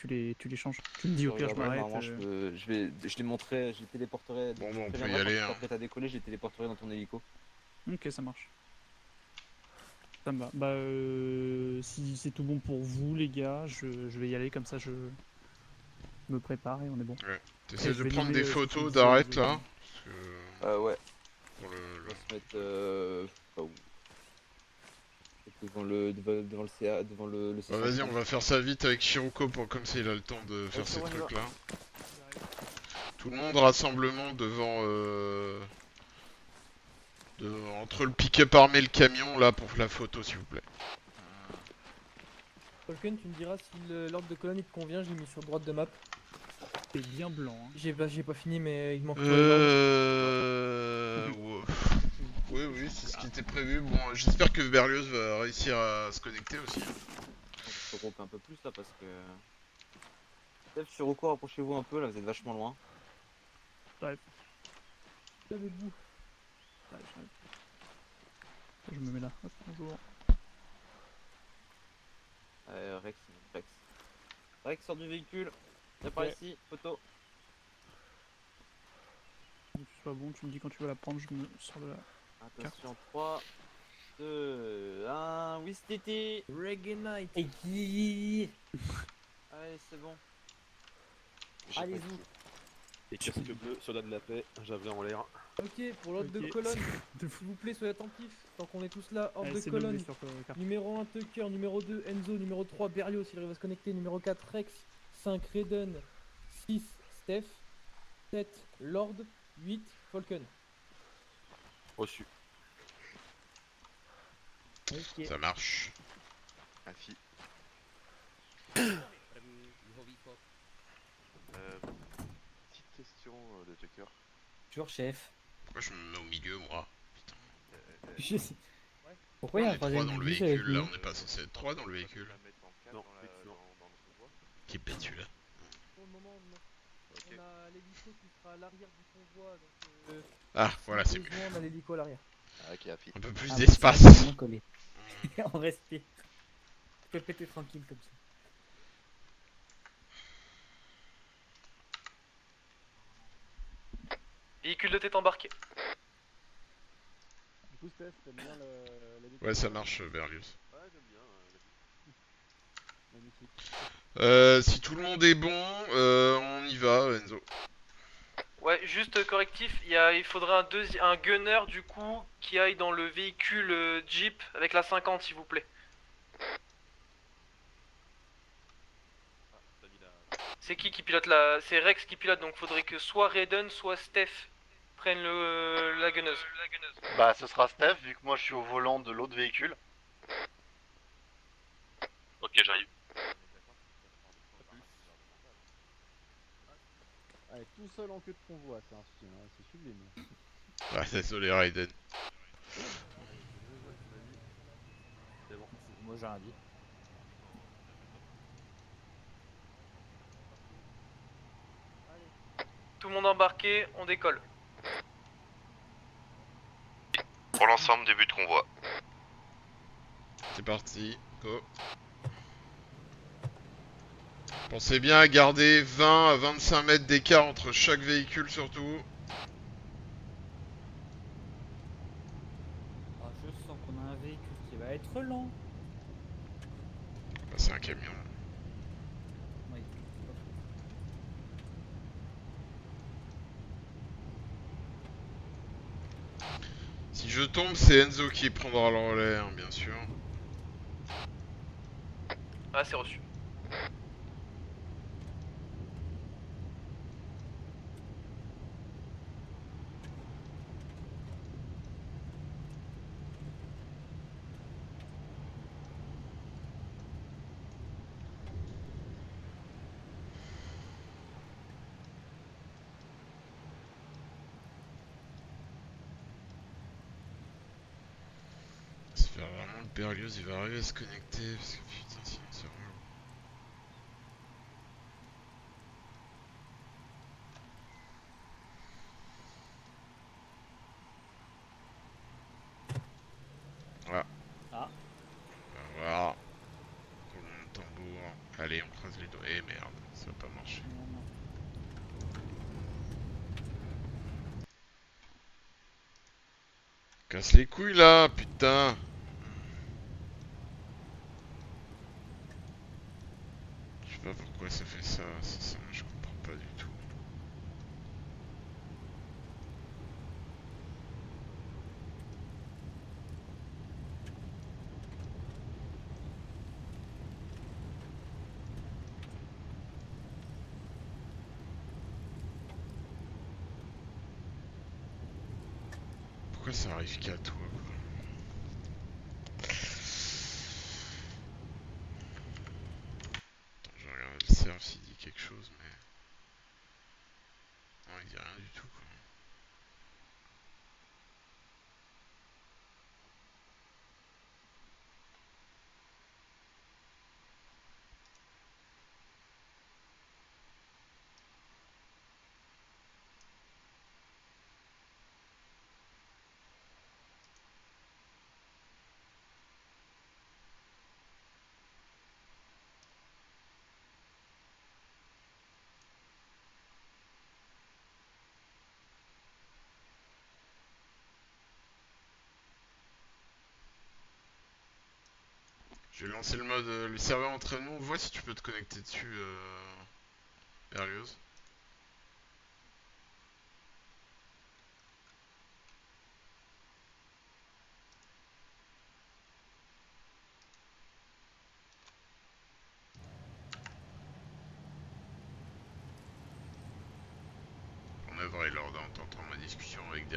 ouais, tu les changes. Tu me dis au pire, je m'arrête. Normalement, je les montrerai, je les téléporterai. Bon, on Je peut y préviendrai aller. quand tu Hein. seras prêt à décoller, je les téléporterai dans ton hélico. Ok, ça marche. Ça me va. Bah, si c'est tout bon pour vous, les gars, je vais y aller comme ça, je me prépare et on est bon. Ouais. Et T'essaies je de vais prendre nommer des ce que tu me photos disais, d'arrête Enzo. là. Parce que Ouais. pour On va se mettre devant le CA, devant le Bah, vas-y, on 630. va faire ça vite avec Shiroko pour comme ça il a le temps de faire ces Chiro, on y va. trucs là. Tout le monde rassemblement devant entre le pick-up armé et le camion là pour la photo s'il vous plaît. Falcon, tu me diras si l'ordre de colonne il te convient, je l'ai mis sur droite de map. C'est bien blanc. Hein. J'ai pas fini, mais il manque toujours les ordres. Ouais. Oui, c'est ce qui était prévu. Bon, j'espère que Berlioz va réussir à se connecter aussi. On va se regrouper un peu plus là parce que. Steph, Chiroko, rapprochez-vous un peu là, vous êtes vachement loin. Bref, Avec vous. j'arrive. Je me mets là. Hop, bonjour. Rex. Rex, sort du véhicule. Viens par Ouais. ici, photo. Que tu sois bon, tu me dis quand tu vas la prendre, je me sors de là. Attention, 3, 2, 1. Wistiti. Reggae Night. Allez, c'est bon. Allez-y. Et casque bleu, soldat de la paix, javelin en l'air. Ok, pour l'ordre de Ok. colonne, De s'il vous plaît, soyez attentifs. Tant qu'on est tous là, ordre Allez, de c'est nommé colonne. sur carte. Numéro 1, Tucker. Numéro 2, Enzo. Numéro 3, Berlioz, s'il arrive à se connecter. Numéro 4, Rex. 5, Raiden. 6, Steph. 7, Lord. 8, Falcon. Reçu. Ok. Ça marche. Ainsi. Petite question de Tucker. Toujours chef. Pourquoi je me mets au milieu moi? Je sais. Pourquoi il y On a un est trois troisième dans le bus avec véhicule là, nous? on n'est pas censé être trois dans le véhicule. La mettre en quatre Non, dans effectivement. dans le convoi. Qui est bête celui-là. Pour le moment, non. Ok. On a l'hélico qui sera à l'arrière du convoi. Donc, Ah, si voilà, c'est mieux. besoin, on a l'hélico à l'arrière. Ah, ok, affi. Un peu plus Ah, d'espace. ça va, moins collé. On respire. Tu peux péter tranquille comme ça. Véhicule de tête embarqué. Du coup, Steph, t'aimes bien la Ouais, ça marche, Berlioz. Ouais, j'aime bien. Magnifique. Si tout le monde est bon, on y va, Enzo. Ouais, juste correctif, il faudrait un gunner du coup qui aille dans le véhicule Jeep avec la 50 s'il vous plaît. Ah, t'as mis la. C'est qui pilote la... C'est Rex qui pilote, donc faudrait que soit Raiden soit Steph prennent la gunneuse. Bah ce sera Steph vu que moi je suis au volant de l'autre véhicule. Ok, j'arrive. Allez, tout seul en queue de convoi, c'est sublime. Ah, désolé, Raiden. C'est bon. Moi j'ai rien dit. Tout le monde embarqué, on décolle. Pour l'ensemble, début de convoi. C'est parti, go. Pensez bien à garder 20 à 25 mètres d'écart entre chaque véhicule surtout. Ah, je sens qu'on a un véhicule qui va être lent. Bah, c'est un camion. Oui, c'est pas faux. Si je tombe, c'est Enzo qui prendra le relais, hein, bien sûr. Ah, c'est reçu. J'espère vraiment que Berlioz il va arriver à se connecter parce que putain, sinon c'est relou. Voilà. Ah. Voilà. Roulement de tambour. Allez, on croise croise les doigts. Eh merde, ça va pas marcher. Casse les couilles là, putain. Je sais pas pourquoi ça fait ça, je comprends pas du tout. Pourquoi ça arrive qu'à toi, quoi? Attends, je regarde le serve s'il dit quelque chose, mais... Non, il dit rien du tout, quoi. Je vais lancer le mode, le serveur entraînement. Vois si tu peux te connecter dessus, Berlioz. En œuvre et l'ordre, en tentant ma discussion avec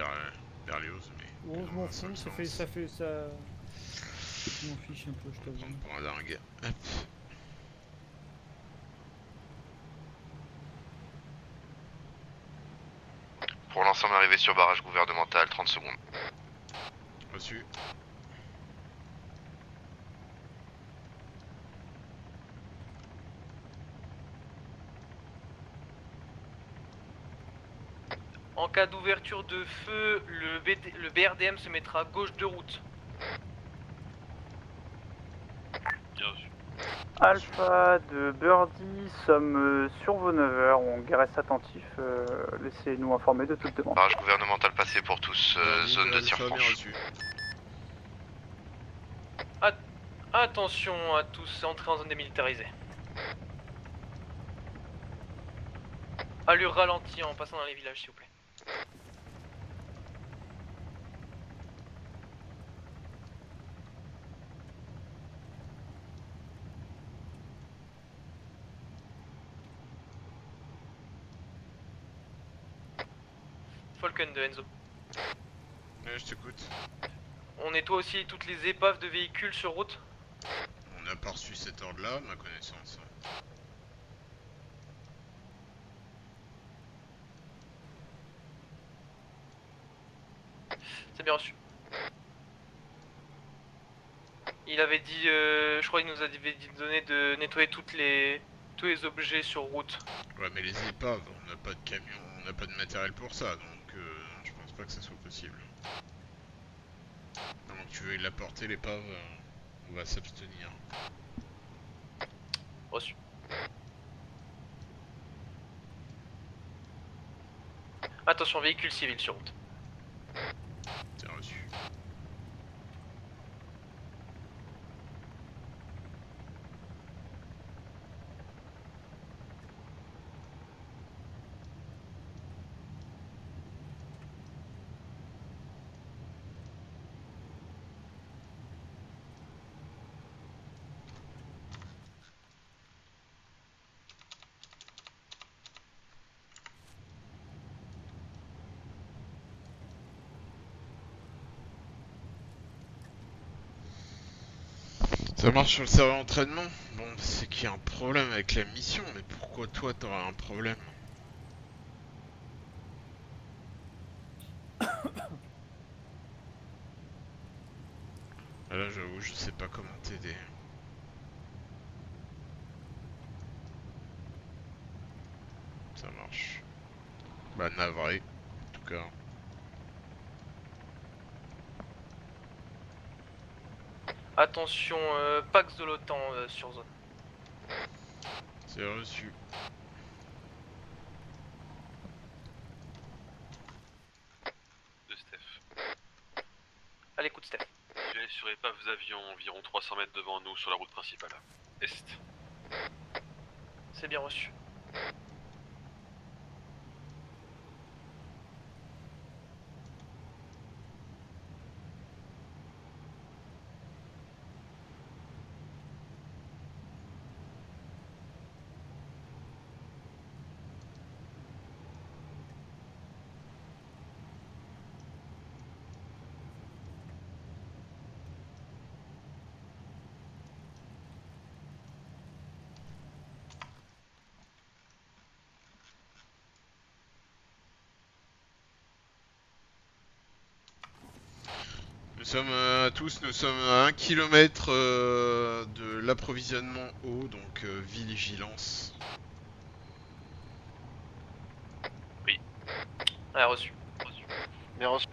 Berlioz, mais... Bon, je m'en fous, ça fait ça. Je m'en fiche un peu, je t'avoue. Prendre pour un dingue. Hop. Pour l'ensemble arrivé sur barrage gouvernemental, 30 secondes. Reçu. En cas d'ouverture de feu, le BRDM se mettra à gauche de route. Bien vu. Alpha de Birdie, sommes sur vos 9 heures, on reste attentif, laissez-nous informer de toute demande. Barrage gouvernemental passé pour tous, zone de tir Alpha, bien franche. reçu. Attention à tous, entrez en zone démilitarisée. Allure ralentie en passant dans les villages, s'il vous plaît. Falcon de Enzo. Ouais, je t'écoute. On nettoie aussi toutes les épaves de véhicules sur route. On n'a pas reçu cet ordre-là, à ma connaissance. C'est bien reçu. Il avait dit, je crois qu'il nous avait dit donné de nettoyer tous les objets sur route. Ouais, mais les épaves, on n'a pas de camion, on n'a pas de matériel pour ça, donc je pense pas que ça soit possible. Donc tu veux l'apporter l'épave, on va s'abstenir. Reçu. Attention, véhicule civil sur route. C'est reçu. Ça marche sur le serveur entraînement? Bon, c'est qu'il y a un problème avec la mission, mais pourquoi toi t'auras un problème? Ah là j'avoue, je sais pas comment t'aider. Ça marche. Bah navré, en tout cas. Attention, Pax de l'OTAN sur zone. C'est reçu. De Steph. À l'écoute, Steph. Sur épave, nous avions environ 300 mètres devant nous sur la route principale. Est. C'est bien reçu. Nous sommes nous sommes à 1 km de l'approvisionnement eau, donc vigilance. Ouais, reçu. Bien reçu.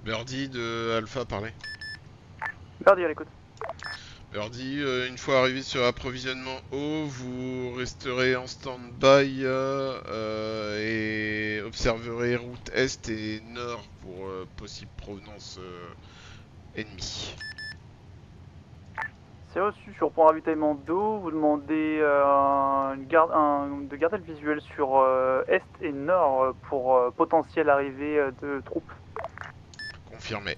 Birdie de Alpha, parlez. Birdie à l'écoute. Birdie, une fois arrivé sur l'approvisionnement eau, vous resterez en stand-by et observerez route est et nord pour possible provenance ennemie. C'est reçu sur point ravitaillement d'eau. Vous demandez de garder le visuel sur est et nord pour potentielle arrivée de troupes. Confirmé.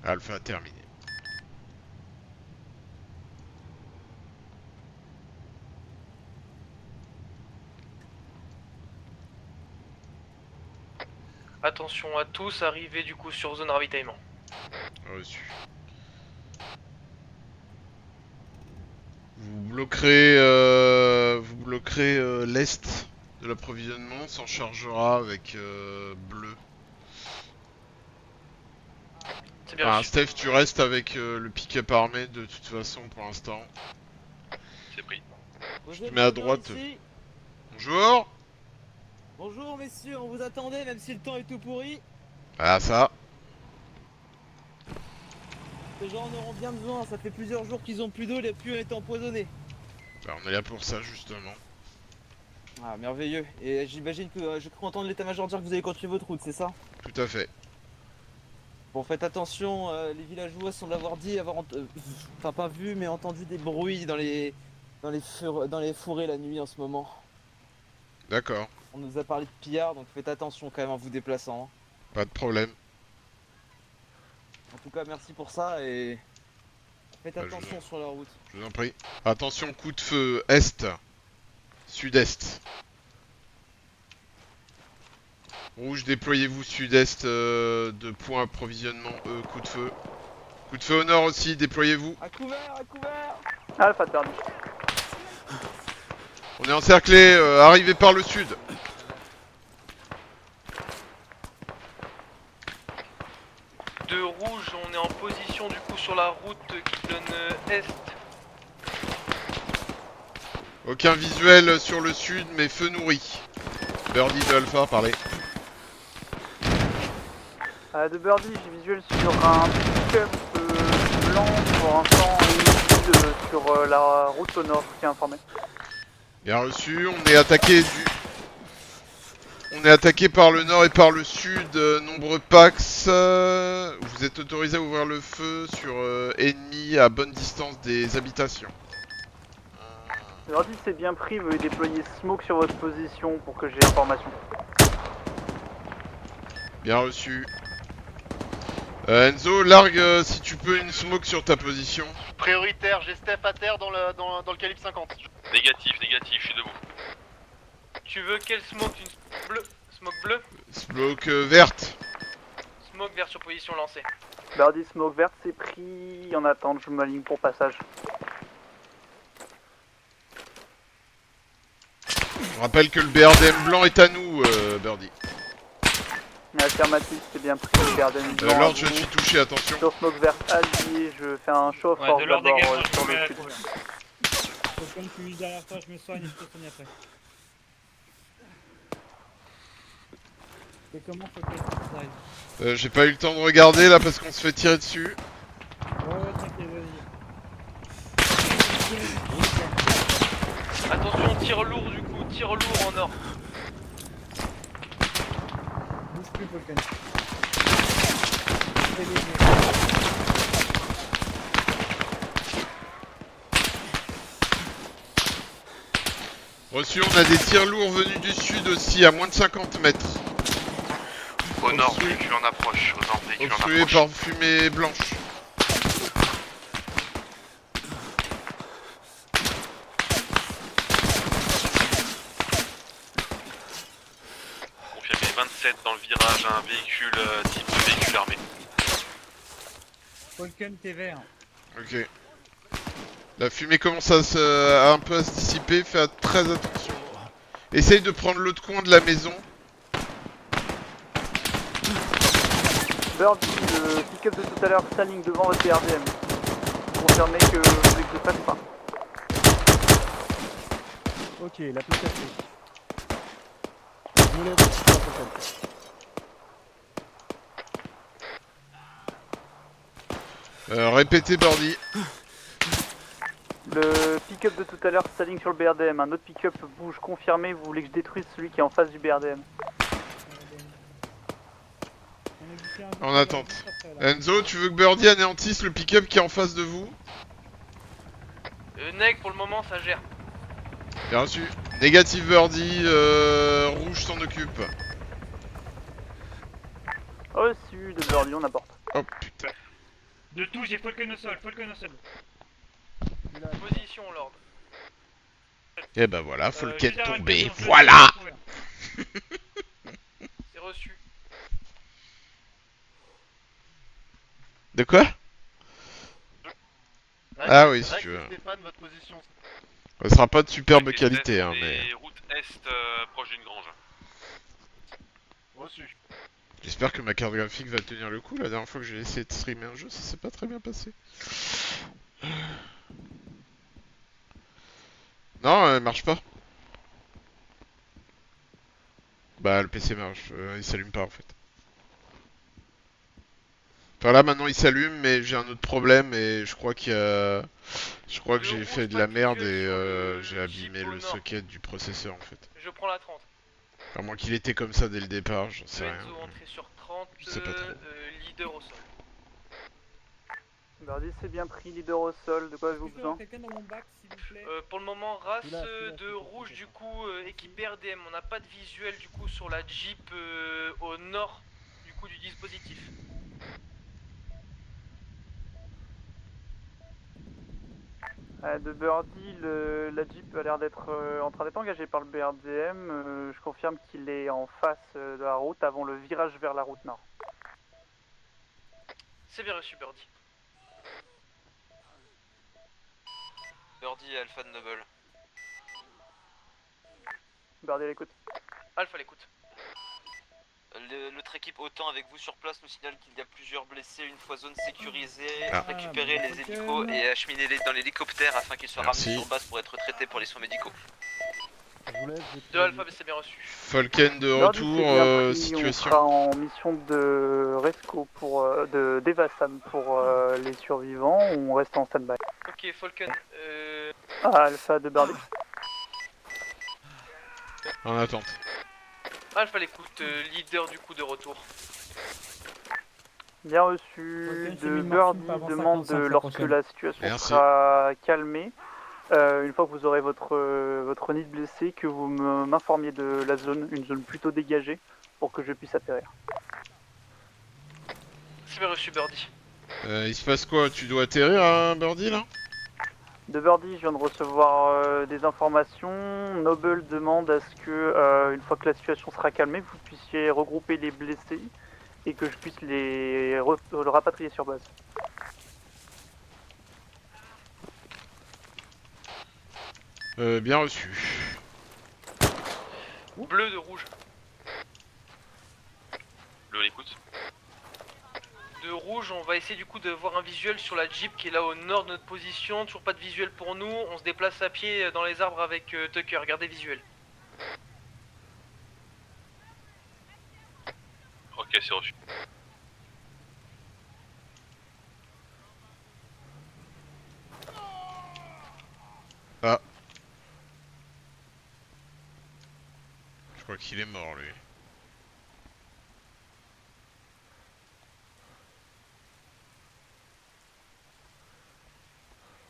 Alpha terminé. Attention à tous, arrivez du coup sur zone ravitaillement. Reçu. Vous bloquerez l'est de l'approvisionnement, s'en chargera avec bleu. C'est bien Ah, reçu. Steph, tu restes avec le pick-up armé de toute façon pour l'instant. C'est pris. Je te mets à droite. Bonjour. Bonjour messieurs, on vous attendait même si le temps est tout pourri. Ah ça. Les gens en auront bien besoin, ça fait plusieurs jours qu'ils ont plus d'eau, les puits ont été empoisonnés. Bah, on est là pour ça justement. Ah merveilleux, et j'imagine que je crois entendre l'état-major dire que vous avez continué votre route, c'est ça? Tout à fait. Bon faites attention, les villageois semblent avoir dit, enfin pas vu mais entendu des bruits dans les forêts la nuit en ce moment. D'accord. On nous a parlé de pillards, donc faites attention quand même en vous déplaçant. Hein. Pas de problème. En tout cas merci pour ça et faites Bah, attention sur la route. Je vous en prie. Attention, coup de feu est, sud-est. Rouge, déployez-vous sud-est de point approvisionnement E, coup de feu. Coup de feu au nord aussi, déployez-vous. À couvert, à couvert. Alpha de Birdie. On est encerclé, arrivez par le sud. De rouge, on est en position du coup sur la route qui donne est. Aucun visuel sur le sud, mais feu nourri. Birdie de Alpha, parlez. De Birdie, j'ai visuel sur un pick-up blanc pour l'instant sur la route au nord, qui est informé. Bien reçu, on est attaqué par le nord et par le sud, nombreux Pax. Vous êtes autorisé à ouvrir le feu sur ennemis à bonne distance des habitations. Birdie, c'est bien pris, veuillez déployer smoke sur votre position pour que j'ai l'information. Bien reçu. Enzo, largue si tu peux une smoke sur ta position. Prioritaire, j'ai Steph à terre dans le calibre 50. Négatif, je suis debout. Tu veux quelle smoke? Une bleue? Smoke bleue? Smoke verte. Smoke vert sur position lancée. Birdie, smoke verte, c'est pris en attente, je m'aligne pour passage. Je rappelle que le BRDM blanc est à nous, Birdie. Affirmatif, c'est bien pris. BRDM. Lord, je suis touché, attention. Sur smoke vert allié, je fais un show of force d'abord sur le sud. Comme tu vis derrière toi, je me soigne et je te soigne après. Et comment faut que ça arrive? J'ai pas eu le temps de regarder là parce qu'on se fait tirer dessus. Ouais, t'inquiète, vas-y. Attention, tir lourd du coup, tir lourd en or. Bouge plus, Falcon. Reçu, on a des tirs lourds venus du sud aussi, à moins de 50 mètres. Au nord, véhicule en approche. Au nord, véhicule en Obstrué approche. par fumée blanche. Confirmé 27 dans le virage, un véhicule type véhicule armé. Falcon, t'es vert. Ok. La fumée commence à un peu à se dissiper, fais très attention. Essaye de prendre l'autre coin de la maison. Birdie, le pick-up de tout à l'heure s'aligne devant votre BRDM. Confirmez que vous n'écoutez pas. Ok, la plaque cassée. Je me lève sur la prochaine. Répétez, Birdie. Le pick-up de tout à l'heure s'aligne sur le BRDM. Un autre pick-up bouge confirmé. Vous voulez que je détruise celui qui est en face du BRDM? En attente. Enzo, tu veux que Birdie anéantisse le pick-up qui est en face de vous? Neg, pour le moment, ça gère. Bien reçu. Négative Birdie, rouge s'en occupe. Reçu de Birdie, on apporte. Oh putain. De tout, j'ai Falcon au sol, Falcon au sol. Position, Lord. Et ben voilà, Falcon Juste derrière tombé. le camion, Voilà. C'est reçu. De quoi? Ah oui, si Rex tu veux. et Stéphane, votre position. Ça sera pas de superbe Avec les qualité, tests hein, des mais... routes est proche d'une grange. Reçu. J'espère que ma carte graphique va tenir le coup. La dernière fois que j'ai essayé de streamer un jeu, ça s'est pas très bien passé. Non, elle marche pas. Bah, le PC marche. Il s'allume pas, en fait. Enfin là, maintenant, il s'allume, mais j'ai un autre problème et je crois qu'il y a... Je crois que j'ai fait de la merde et j'ai abîmé le socket du processeur, en fait. Je prends la 30. À moins qu'il était comme ça dès le départ, j'en sais rien. Enzo, entrée sur 30. Je sais pas trop. Leader au sol. Birdie, c'est bien pris. Leader au sol. De quoi avez-vous besoin? Quelqu'un dans mon bac, s'il vous plaît. Pour le moment, race Celui-là, de rouge du coup, équipé RDM. On n'a pas de visuel du coup sur la Jeep au nord du coup du dispositif. De Birdie, la Jeep a l'air d'être en train d'être engagée par le BRDM. Je confirme qu'il est en face de la route avant le virage vers la route nord. C'est bien reçu, Birdie. Birdie et Alpha de Noble. Birdie à l'écoute. Alpha l'écoute. Notre équipe autant avec vous sur place nous signale qu'il y a plusieurs blessés. Une fois zone sécurisée, Ah. récupérer les hélicos et acheminer-les dans l'hélicoptère afin qu'ils soient Merci. ramenés sur base pour être traités pour les soins médicaux. Je vous laisse, j'ai De Alpha, c'est bien reçu. Falcon de Birdie, retour, c'est bien pris. On situation. sera en mission de rescue pour d'Evasan pour les survivants. On reste en stand-by. Ok, Falcon. Alpha de Birdie. En attente. Alpha l'écoute, leader du coup de retour. Bien reçu. Ok, j'ai De mis Martin Birdie pas avant demande 55 la lorsque prochaine. la situation Merci. sera calmée, une fois que vous aurez votre nid blessé, que vous m'informiez de la zone, une zone plutôt dégagée, pour que je puisse atterrir. C'est bien reçu, Birdie. Il se passe quoi? Tu dois atterrir, hein, Birdie, là? De Birdie, je viens de recevoir des informations. Noble demande à ce que, une fois que la situation sera calmée, vous puissiez regrouper les blessés et que je puisse les rapatrier sur base. Bien reçu. Bleu de rouge. on écoute. De rouge, on va essayer du coup de voir un visuel sur la Jeep qui est là au nord de notre position. Toujours pas de visuel pour nous. On se déplace à pied dans les arbres avec Tucker. Gardez visuel. Ok, c'est reçu. Ah. Je crois qu'il est mort, lui.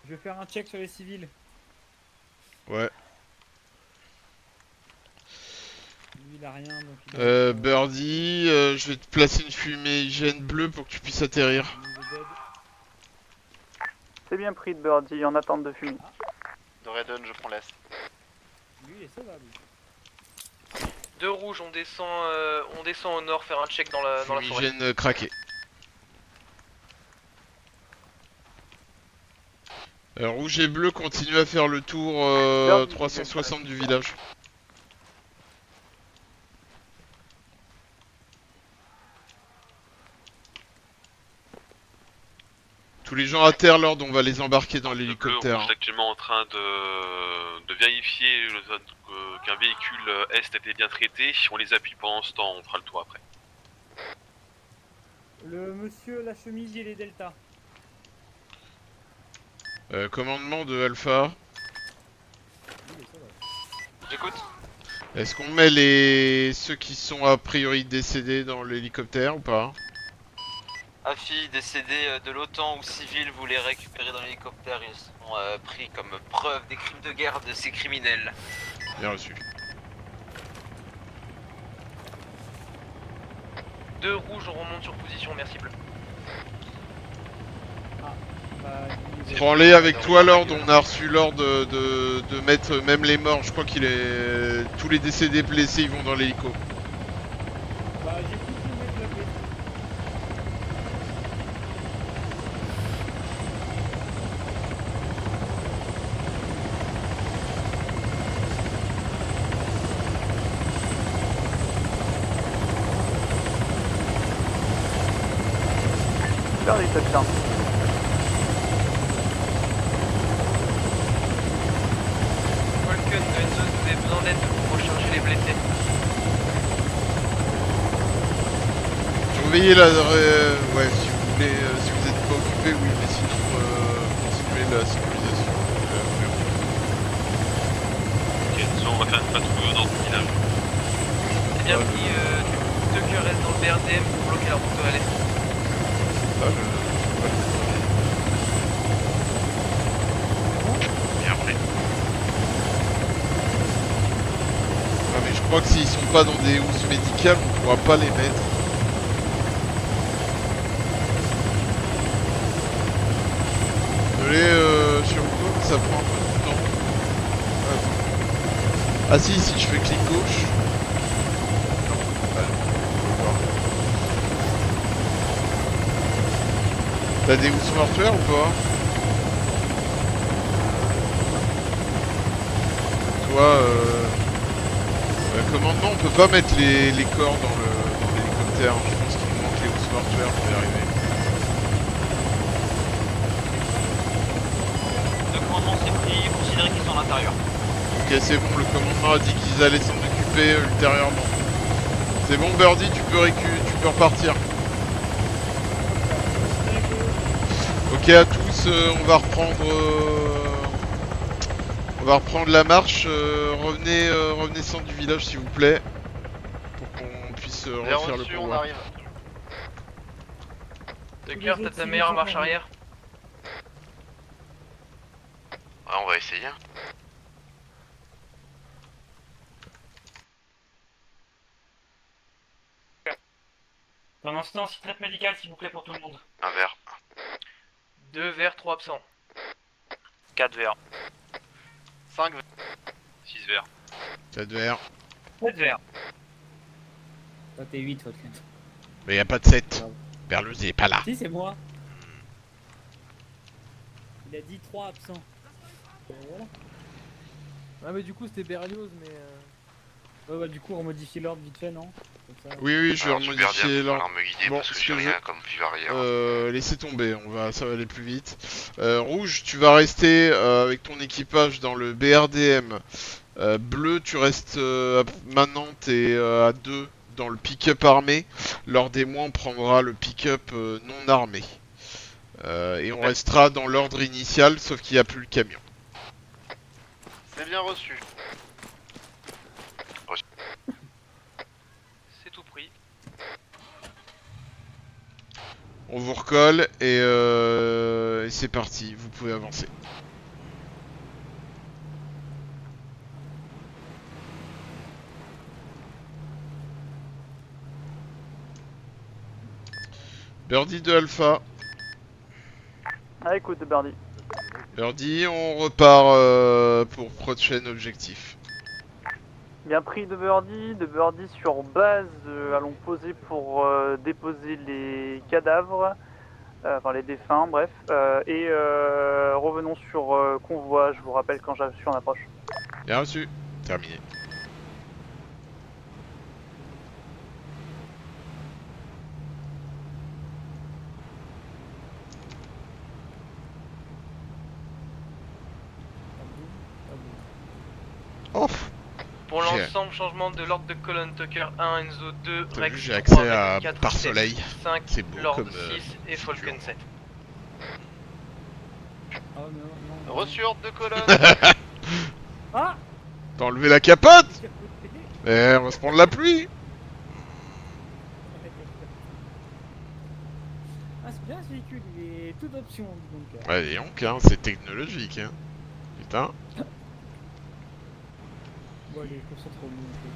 Je vais faire un check sur les civils. Ouais. Lui il a rien donc il doit être, Birdie, je vais te placer une fumigène bleue pour que tu puisses atterrir. dead. C'est bien pris de Birdie en attente de fumée. De Redden, je prends l'est. Lui il est sauvable. De rouge, on descend au nord faire un check dans la forêt. Fumigène craquée. Rouge et bleu continuent à faire le tour 360 du village. Tous les gens à terre, Lord, on va les embarquer dans Le bleu l'hélicoptère. rouge est actuellement en train de vérifier qu'un véhicule est était bien traité. On les appuie pendant ce temps, on fera le tour après. Le monsieur, la chemise, il est Delta. Commandement de Alpha. Lui il est sauvable. J'écoute. Est-ce qu'on met ceux qui sont a priori décédés dans l'hélicoptère ou pas? Afi, décédés de l'OTAN ou civils, vous les récupérez dans l'hélicoptère. Ils sont pris comme preuve des crimes de guerre de ces criminels. Bien reçu. De rouge, on remonte sur position, merci bleu. Bah, il est Prends-les avec toi, Lord. On a reçu l'ordre de mettre même les morts. Je crois qu'il est. Tous les décédés blessés, ils vont dans l'hélico. Bah j'ai plus filmé de la paix. Birdie touchdown. Falcon, Enzo, vous avez besoin d'aide pour recharger les blessés. Surveillez la. Ouais, si vous voulez. Si vous êtes pas occupé, oui, mais sinon, continuez la sécurisation. Ok, on va faire une patrouille au nord du village. C'est bien pris, Tucker reste dans le BRDM pour bloquer la route à l'est. Bien pris. Ah, mais je crois que s'ils sont pas dans des housses médicales, on pourra pas les mettre. Désolé, sur le ça prend un peu de temps. Attends. Ah si je fais clic gauche. Non, allez, on va voir. T'as des housses mortuaires ou pas? Toi, commandement, on peut pas mettre les corps dans l'hélicoptère. Je pense qu'il nous manque les housses mortuaires pour y arriver. Le commandement s'est pris, considérez qu'ils sont à l'intérieur. Ok, c'est bon, le commandement a dit qu'ils allaient s'en occuper ultérieurement. C'est bon, Birdie, tu peux repartir. Ok à tous, on va reprendre la marche. Revenez centre du village s'il vous plaît, pour qu'on puisse Bien refaire le reçu, on convoi. arrive. Tucker, t'as ta meilleure marche arrière. Ouais, on va essayer. Pendant ce temps, traite médicale s'il vous plaît pour tout le monde. Un verre. 2 verts, 3 absents. 4 verres. 5 verres. 6 verres. 4 verres. 7 verres. Toi t'es 8, Falcon. Mais y a pas de 7. Berluz il est pas là. Si, c'est moi. Il a dit 3 absents. Voilà. Ah mais du coup c'était Berlioz mais... Bah, du coup, on modifie l'ordre vite fait, non? Comme ça. Oui, je vais Alors, super remodifier bien, il va l'ordre. falloir me guider Bon, parce que ce j'ai que rien comme vue arrière. Laissez tomber, ça va aller plus vite. Rouge, tu vas rester avec ton équipage dans le BRDM. Bleu, tu restes maintenant, t'es à 2 dans le pick-up armé. Lors des mois, on prendra le pick-up non armé. Et on restera dans l'ordre initial, sauf qu'il n'y a plus le camion. C'est bien reçu. C'est tout pris. On vous recolle et c'est parti, vous pouvez avancer. Birdie de Alpha. Ah, écoute, Birdie. Birdie, on repart pour prochain objectif. Bien pris de Birdie sur base, allons poser pour déposer les cadavres, enfin les défunts, bref, et revenons sur convoi, je vous rappelle quand je suis en approche. Bien reçu, terminé. Oh. Pour l'ensemble, changement de l'ordre de colonne Tucker 1, Enzo 2, T'as Rex vu, j'ai 3, accès Red à 4, par Steph soleil. 5, C'est beau Lord comme 6 et Falcon 7. Oh non. Reçu ordre de colonne. Ah! T'as enlevé la capote? Eh, on va se prendre la pluie. Ah, c'est bien ce véhicule, il est toute option donc. Ouais, dis donc, hein, c'est technologique, hein. Putain. Bon, allez, concentrons-nous un peu.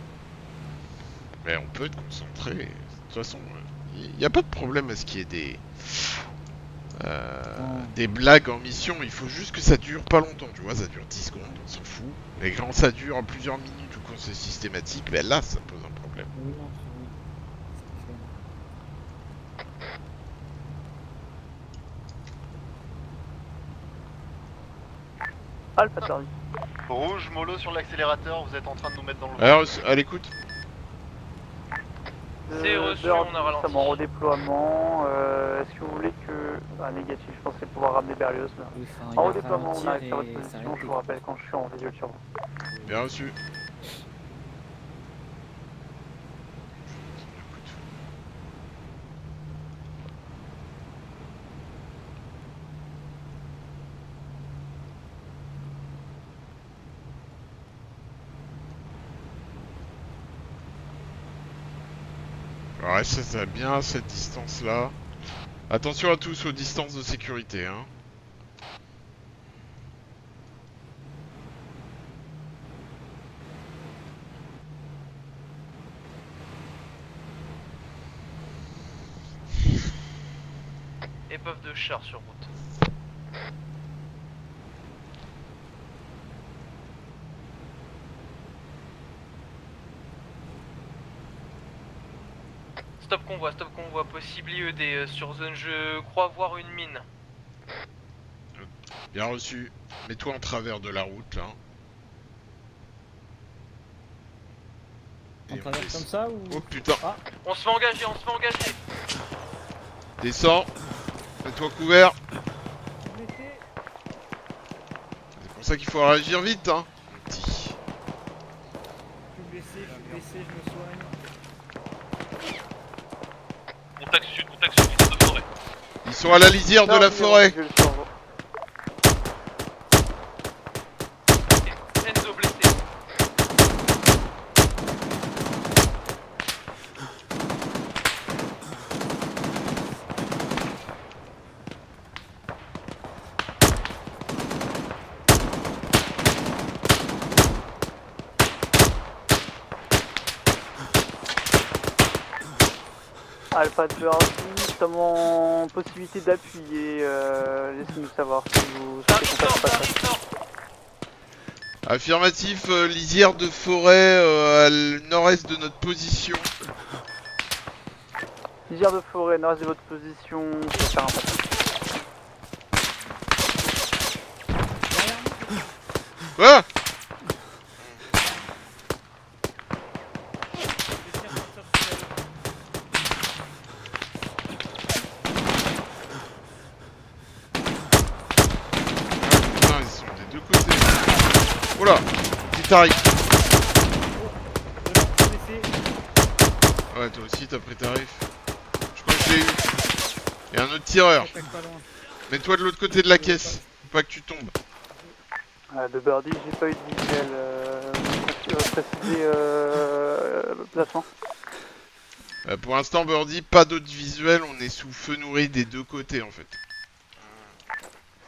Mais on peut être concentré. De toute façon, il n'y a pas de problème à ce qu'il y ait des blagues en mission. Il faut juste que ça dure pas longtemps, tu vois. Ça dure 10 secondes, on s'en fout. Mais quand ça dure plusieurs minutes ou quand c'est systématique, ben là, ça pose un problème. Oui, non, Alpha Birdie. Rouge, mollo sur l'accélérateur, vous êtes en train de nous mettre dans le... Alors, à l'écoute. C'est reçu, Birdie, on a ralenti. ça mon redéploiement, est-ce que vous voulez que... Ah, négatif, je pensais pouvoir ramener Berlioz là. Oui, enfin, il En va redéploiement, on ralentir arrive sur votre et position, s'arrêter. je vous rappelle quand je suis en visuel sur vous. Bien reçu. Ouais, ça bien à cette distance-là. Attention à tous aux distances de sécurité, hein. Épave de char sur route. Stop convoi, possible IED sur zone, je crois voir une mine. Bien reçu. Mets-toi en travers de la route, là. On Et traverse descend. comme ça ou... Oh putain. Ah, On se fait engager, on se fait engager. Descends. Mets-toi couvert. C'est pour ça qu'il faut réagir vite, hein. Petit. je suis blessé, je me soigne. Contact sud, lisière de forêt. Ils sont à la lisière de la forêt. Visuel sur vous. Enzo blessé. Alpha Birdie, sommes en possibilité d'appuyer, laissez-nous savoir si vous souhaitez qu'on fasse pas ça. Affirmatif, lisière de forêt à le nord-est de notre position. Lisière de forêt, nord-est de votre position, je vais faire un passage. Quoi? Oh là, qui t'arrive. Ouais, toi aussi t'as pris tarif. Je crois que je l'ai eu. Et un autre tireur. Mets-toi de l'autre côté de la caisse. Faut pas que tu tombes. De Birdie, j'ai pas eu de visuel. Préciser placement. Pour l'instant, Birdie, pas d'autre visuel. On est sous feu nourri des deux côtés en fait.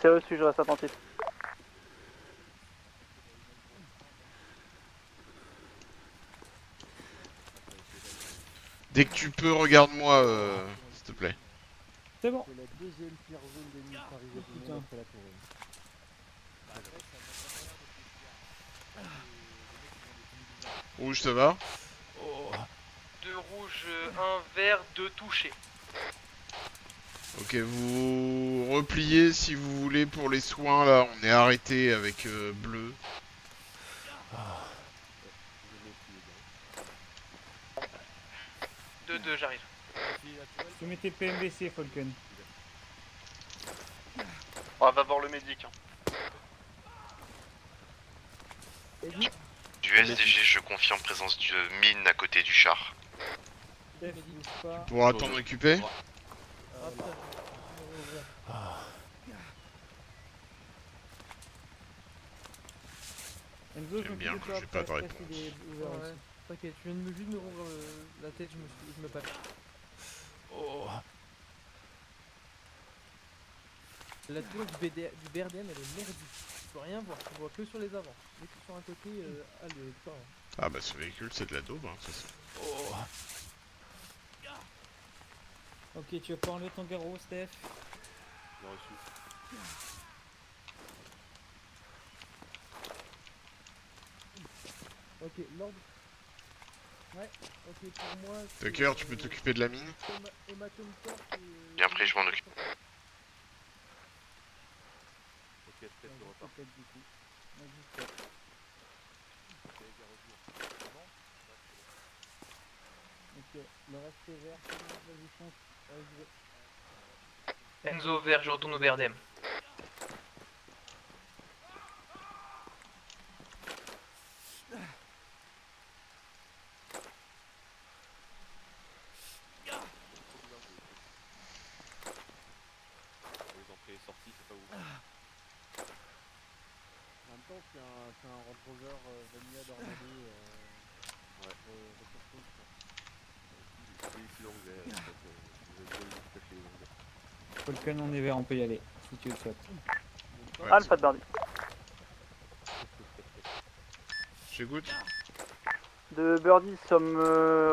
C'est reçu, je reste attentif. Dès que tu peux, regarde-moi, s'il te plaît. C'est bon. C'est la deuxième pire zone d'ennemis arrivée du monde après la tour. Rouge, ça va? 2 rouges, 1 vert, 2 touchés. Ok, vous repliez si vous voulez pour les soins. Là, on est arrêté avec bleu. 2-2, j'arrive. Tu mets tes PMVC, Falcon. On va voir le médic. Hein. Du SDG, je confirme présence de mine à côté du char. Tu pourras t'en occuper? Enzo, J'aime bien quand j'ai pas de réponse. Ouais, t'inquiète, tu viens de juste me rouvrir la tête, je me passe. La tour du BRDM elle est merdique, tu peux rien voir, tu vois que sur les avants. Dès que tu es sur un côté, allez, tu rien. Ah bah ce véhicule c'est de la daube, hein, de toute façon. Ok, tu vas pas enlever ton garrot, Steph. J'ai reçu. Ok, l'ordre. Ouais, ok, pour moi. Tucker, tu peux t'occuper de la mine? Bien pris, je m'en occupe. Ok, Steph, tu repars. Ok, le reste est vert, vas-y fonce. Enzo vert, je retourne au BRDM. Les entrées et sorties, c'est pas ouf. En même temps, c'est un Range Rover Vanilla d'Armado. Ouais, je pense. C'est ici l'anglais, en fait. Vous avez déjà tout acheté les anglais. Falcon, on est vert, on peut y aller, si tu le souhaites. Ouais, Alpha de Birdie. J'écoute. De Birdie, sommes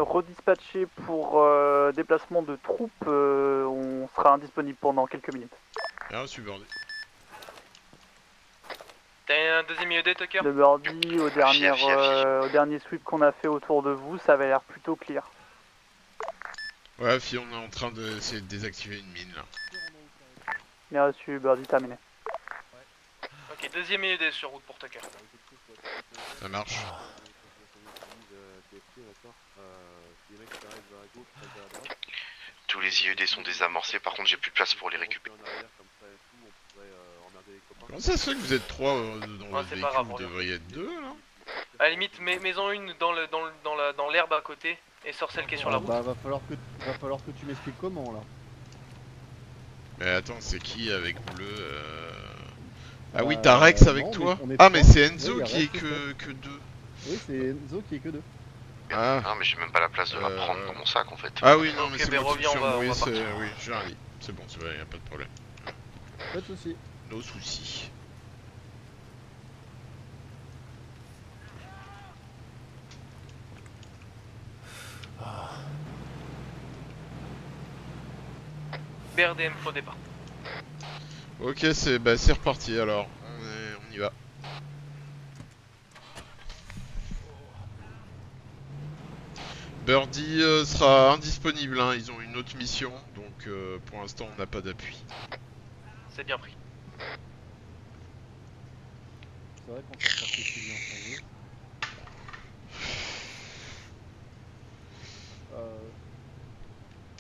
redispatchés pour déplacement de troupes. On sera indisponible pendant quelques minutes. Bien reçu, Birdie. T'as un deuxième IED, Tucker? De Birdie, au dernier sweep qu'on a fait autour de vous, ça avait l'air plutôt clear. Ouais, fille, on est en train d'essayer de désactiver une mine là. Bien reçu, Birdie, terminé. Ok, deuxième IED sur route pour Tucker. Ça marche. Tous les IED sont désamorcés, par contre j'ai plus de place pour les récupérer. Comment ça se fait que vous êtes 3 dans votre c'est véhicule? pas grave, Vous reviens. devriez être 2 là? À la limite, mets-en une dans l'herbe à côté et sors celle qui est sur la route. Bah, va falloir que tu m'expliques comment là. Mais attends, c'est qui avec bleu Ah oui, t'as Rex avec non, toi? on est Ah mais trois. c'est Enzo Oui, y a qui est Rex, que 2. Oui, c'est Enzo qui est que 2. Ah. Non mais j'ai même pas la place de la prendre dans mon sac en fait. Ah oui, non Ok, mais c'est mais moi qui me reviens, suis on va embrouillé, partir. oui, j'ai un lit. C'est bon, c'est vrai, y a pas de problème. Pas de soucis. Nos soucis. BRDM, faux départ. Ok, c'est reparti alors. On y va. Birdie sera indisponible, hein. Ils ont une autre mission, donc pour l'instant on n'a pas d'appui. C'est bien pris. C'est vrai qu'on s'en sortait si bien sans eux.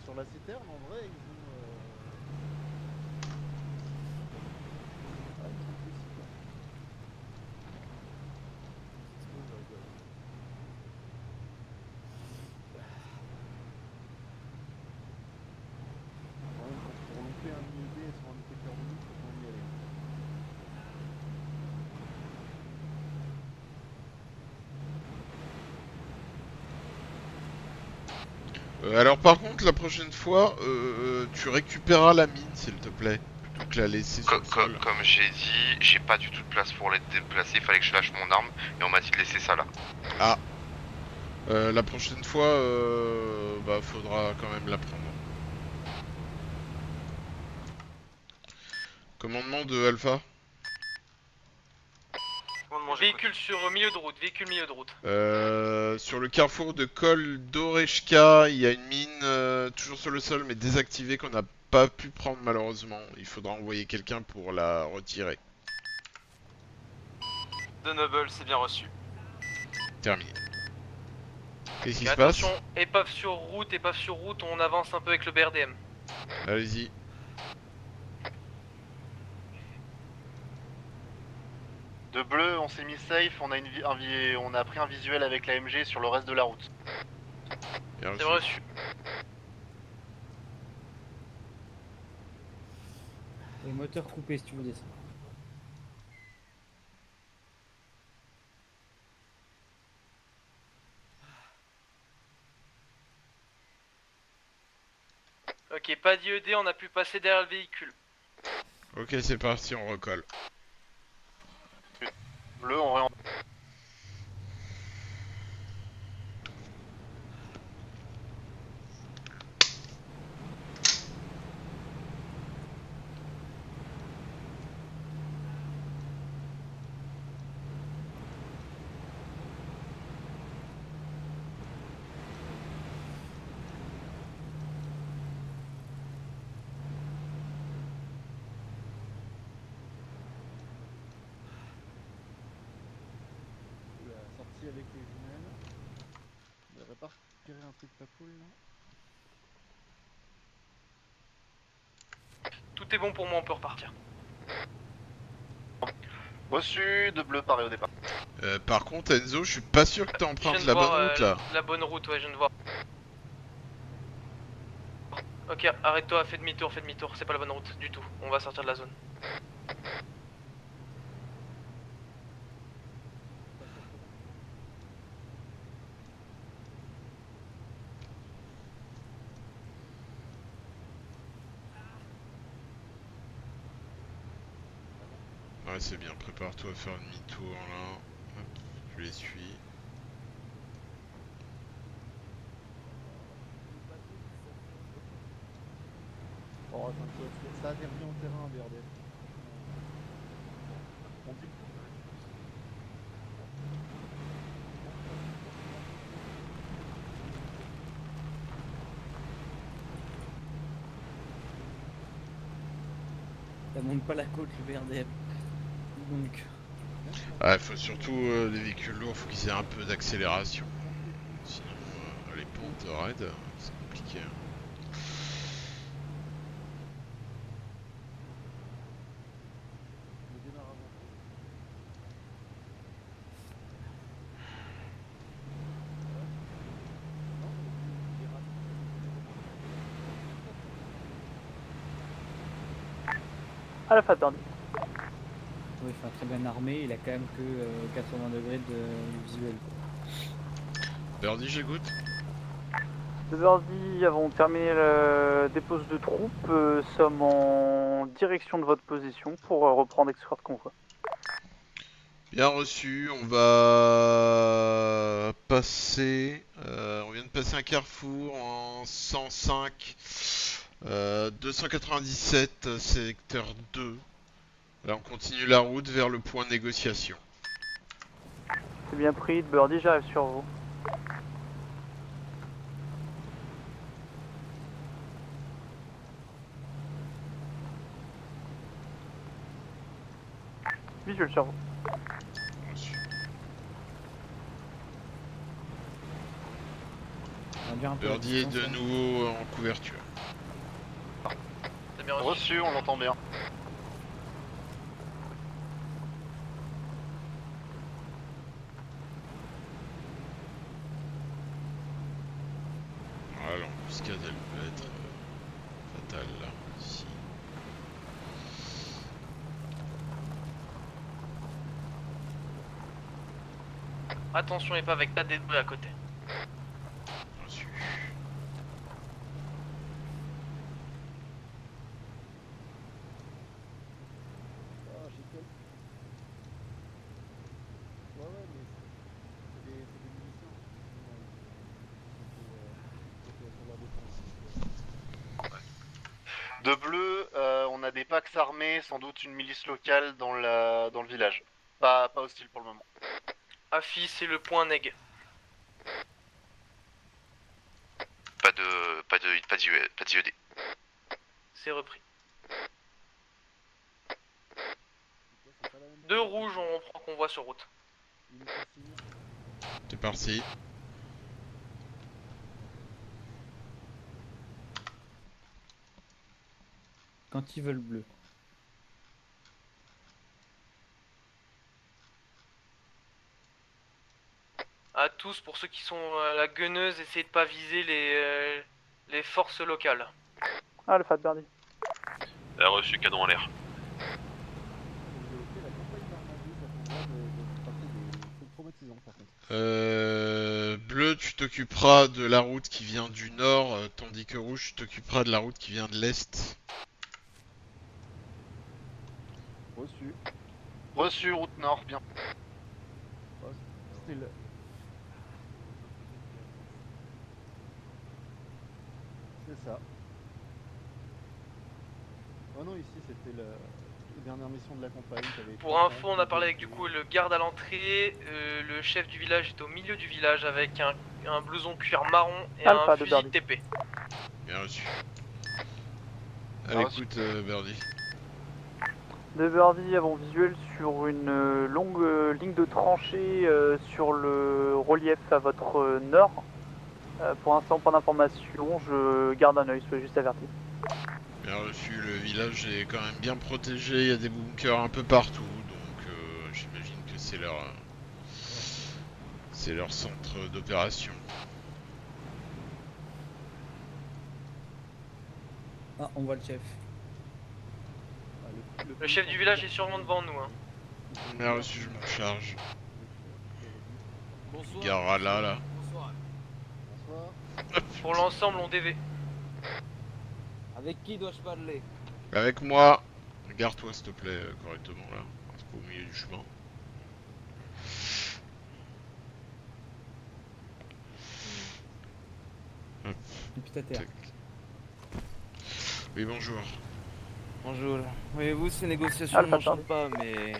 Sur la citerne, en vrai, ils ont... Ouais, ils ont des citernes. Alors par contre, la prochaine fois, tu récupéreras la mine, s'il te plaît, plutôt que la laisser sur le sol. Comme j'ai dit, j'ai pas du tout de place pour les déplacer, il fallait que je lâche mon arme, et on m'a dit de laisser ça là. Ah. La prochaine fois, bah faudra quand même la prendre. Commandement de Alpha. Véhicule sur milieu de route, véhicule milieu de route. Sur le carrefour de Kol Doreshka, il y a une mine toujours sur le sol mais désactivée qu'on n'a pas pu prendre malheureusement. Il faudra envoyer quelqu'un pour la retirer. De Noble, c'est bien reçu. Terminé. Qu'est-ce qui se Attention, passe? épave sur route, on avance un peu avec le BRDM. Allez-y. De bleu, on s'est mis safe, on a pris un visuel avec la MG sur le reste de la route. Bien C'est reçu. reçu. Et moteur coupé si tu veux descendre. Ok, pas d'IED, on a pu passer derrière le véhicule. Ok, c'est parti, on recolle. Bleu, on réen... La sortie avec les jumelles. On devrait pas retirer un truc pas cool là. Tout est bon pour moi, on peut repartir. Reçu, de bleu, pareil au départ. Par contre, Enzo, je suis pas sûr que Je t'empruntes viens de la voir, bonne route là. La bonne route, ouais, je viens de voir. Ok, arrête-toi, fais demi-tour, c'est pas la bonne route du tout. On va sortir de la zone. Ouais, c'est bien, prépare-toi à faire demi-tour là. Hop, je les suis. Oh, attends, ça a été remis en terrain, BRD. On dit Ça monte pas la côte le BRDM. Donc. Ouais, faut surtout les véhicules lourds, faut qu'ils aient un peu d'accélération. Sinon, les pentes raides, c'est compliqué. Hein. le démarre avant. Alpha Birdie. Oui, enfin très bien armé, il a quand même que 80 degrés de visuel. Birdie, j'écoute. De Birdie, avons terminé la dépose de troupes, sommes en direction de votre position pour reprendre escort de convoi. Bien reçu, on va passer. On vient de passer un carrefour en 105, 297, secteur 2. Là, on continue la route vers le point de négociation. C'est bien pris, de Birdie, j'arrive sur vous. Visuel sur vous. Reçu. On va dire un peu Birdie est la de distance, nouveau en couverture. C'est bien reçu. Reçu, on l'entend bien. Voilà, l'embuscade elle peut être fatale là, ici. Attention, épave avec ta D2 à côté. Reçu. De bleu, on a des Pax armés, sans doute une milice locale dans le village. Pas hostile pour le moment. Afi, c'est le point neg. Pas d'IED. C'est repris. 2 rouges, on reprend convoi sur route. C'est parti. Quand ils veulent bleu. À tous, pour ceux qui sont à la gueuneuse, essayez de pas viser les forces locales. Alpha de Birdie. Reçu, canon en l'air. Bleu, tu t'occuperas de la route qui vient du nord, tandis que rouge, tu t'occuperas de la route qui vient de l'est. Reçu. Reçu, route nord, bien. Still. C'est ça. Oh non, ici c'était la dernière mission de la campagne qui avait été Pour info, on a parlé avec du coup le garde à l'entrée, le chef du village est au milieu du village avec un blouson cuir marron et Alpha un de fusil Birdie. TP. Bien reçu. À l'écoute, Birdie. De Birdie avons visuel sur une longue ligne de tranchée sur le relief à votre nord. Pour l'instant, pas d'informations, je garde un œil, soyez juste averti. Bien reçu, le village est quand même bien protégé, il y a des bunkers un peu partout, donc j'imagine que c'est leur centre d'opération. Ah, on voit le chef. Le chef du village est sûrement devant nous. Hein. Bien reçu, je m'en charge. Bonsoir. Il garera là. Bonsoir. Pour l'ensemble, on DV. Avec qui dois-je parler? Avec moi. Garde-toi s'il te plaît correctement là. C'est pas au milieu du chemin. Hop. Et puis t'as terre. Tac. Oui, bonjour. Bonjour. Voyez-vous, ces négociations Alpha, ne m'enchantent pas, mais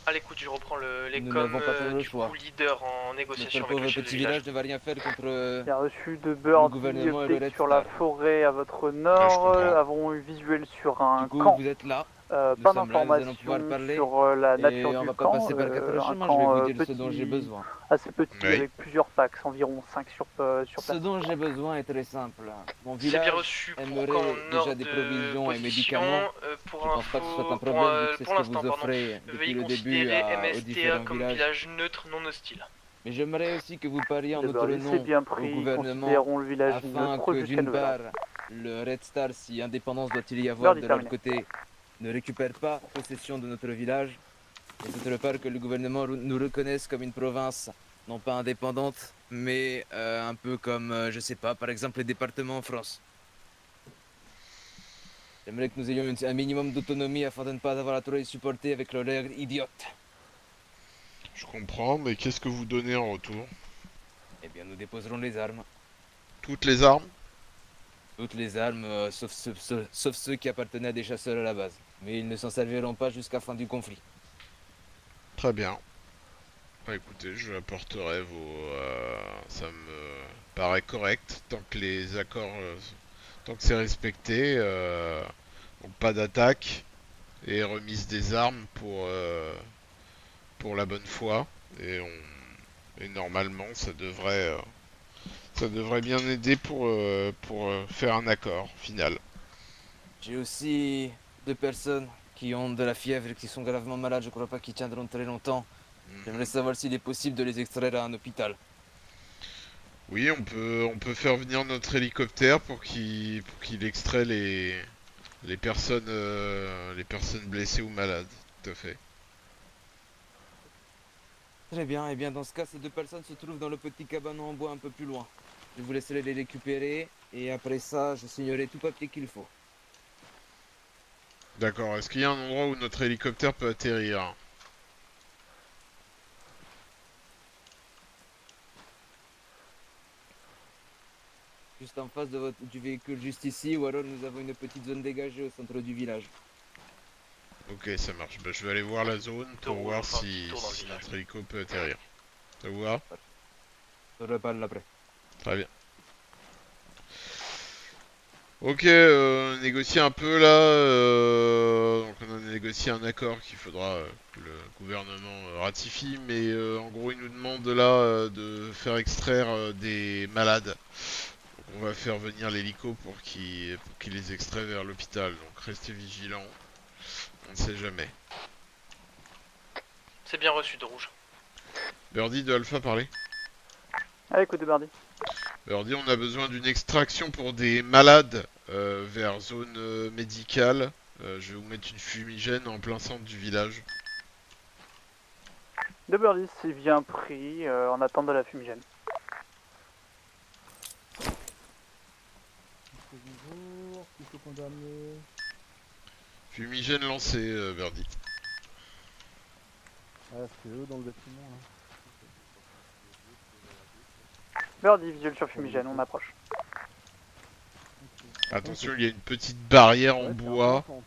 À l'écoute, je reprends les Nous coms n'avons pas fait le du choix. coup leader en négociation notre avec le pauvre chef du petit village. village ne va rien faire contre... Bien reçu de Le Birdie, gouvernement et le update Red sur la Star. forêt à votre je nord. comprends. Avons eu visuel sur un Du coup, camp. vous êtes là. Pas sommes là, nous allons pouvoir d'informations parler, sur la nature et on du va pas camp. passer par le Un chemin, je vais camp vous dire ce petit, dont j'ai besoin. assez petit, Oui. avec plusieurs packs, environ 5 sur Ce place. dont j'ai besoin est très simple. Mon C'est bien village reçu pour aimerait quand déjà nord des de provisions et position, médicaments. pour Je pense pas que ce soit un info, problème vu que c'est pour ce que l'instant, vous pardon. offrez depuis Veuillez le début considérer aux MSTA différents comme villages. village neutre non hostile. Mais j'aimerais aussi que vous parliez en De notre Birdie, c'est nom bien au pris, gouvernement considérons le village afin neutre que jusqu'à d'une nouvel ordre. part, le Red Star, si indépendance doit-il y avoir Birdie, de leur terminé. côté, ne récupère pas possession de notre village. Et d'autre part, que le gouvernement nous reconnaisse comme une province, non pas indépendante, mais un peu comme, je sais pas, par exemple les départements en France. J'aimerais que nous ayons un minimum d'autonomie afin de ne pas avoir à trop les supporter avec leurs règles idiotes. Je comprends, mais qu'est-ce que vous donnez en retour? Eh bien, nous déposerons les armes. Toutes les armes? Toutes les armes, sauf ceux qui appartenaient à des chasseurs à la base. Mais ils ne s'en serviront pas jusqu'à fin du conflit. Très bien. Bah, écoutez, je apporterai ça me paraît correct, tant que les accords... tant que c'est respecté. Donc pas d'attaque. Et remise des armes pour la bonne foi. Et normalement, ça devrait bien aider pour faire un accord final. J'ai aussi 2 personnes qui ont de la fièvre et qui sont gravement malades. Je crois pas qu'ils tiendront très longtemps. J'aimerais savoir s'il est possible de les extraire à un hôpital. Oui, on peut faire venir notre hélicoptère pour qu'il extrait les personnes blessées ou malades. Tout à fait. Très bien, et bien dans ce cas, ces 2 personnes se trouvent dans le petit cabanon en bois un peu plus loin. Je vous laisserai les récupérer et après ça, je signerai tout papier qu'il faut. D'accord. Est-ce qu'il y a un endroit où notre hélicoptère peut atterrir? juste en face de du véhicule juste ici, ou alors nous avons une petite zone dégagée au centre du village. Ok, ça marche. Bah, je vais aller voir la zone pour voir si notre hélico peut atterrir. Ça vous va? Je reparle après. Très bien. Ok, négocier un peu là. Donc on a négocié un accord qu'il faudra que le gouvernement ratifie, mais en gros il nous demande là de faire extraire des malades. Donc, on va faire venir l'hélico pour qu'il les extrait vers l'hôpital. Donc restez vigilants. On ne sait jamais. C'est bien reçu de rouge. Birdie de Alpha parler. Ah, écoute, Birdie. Birdie, on a besoin d'une extraction pour des malades vers zone médicale. Je vais vous mettre une fumigène en plein centre du village. De Birdie, c'est bien pris en attente de la fumigène. Bonjour, il faut qu'on doit amener. Fumigène lancée, Birdie. Ah, c'est eux dans le bâtiment là. Birdie, visuel sur fumigène, on approche. Attention, il y a une petite barrière en Ouais, bois c'est un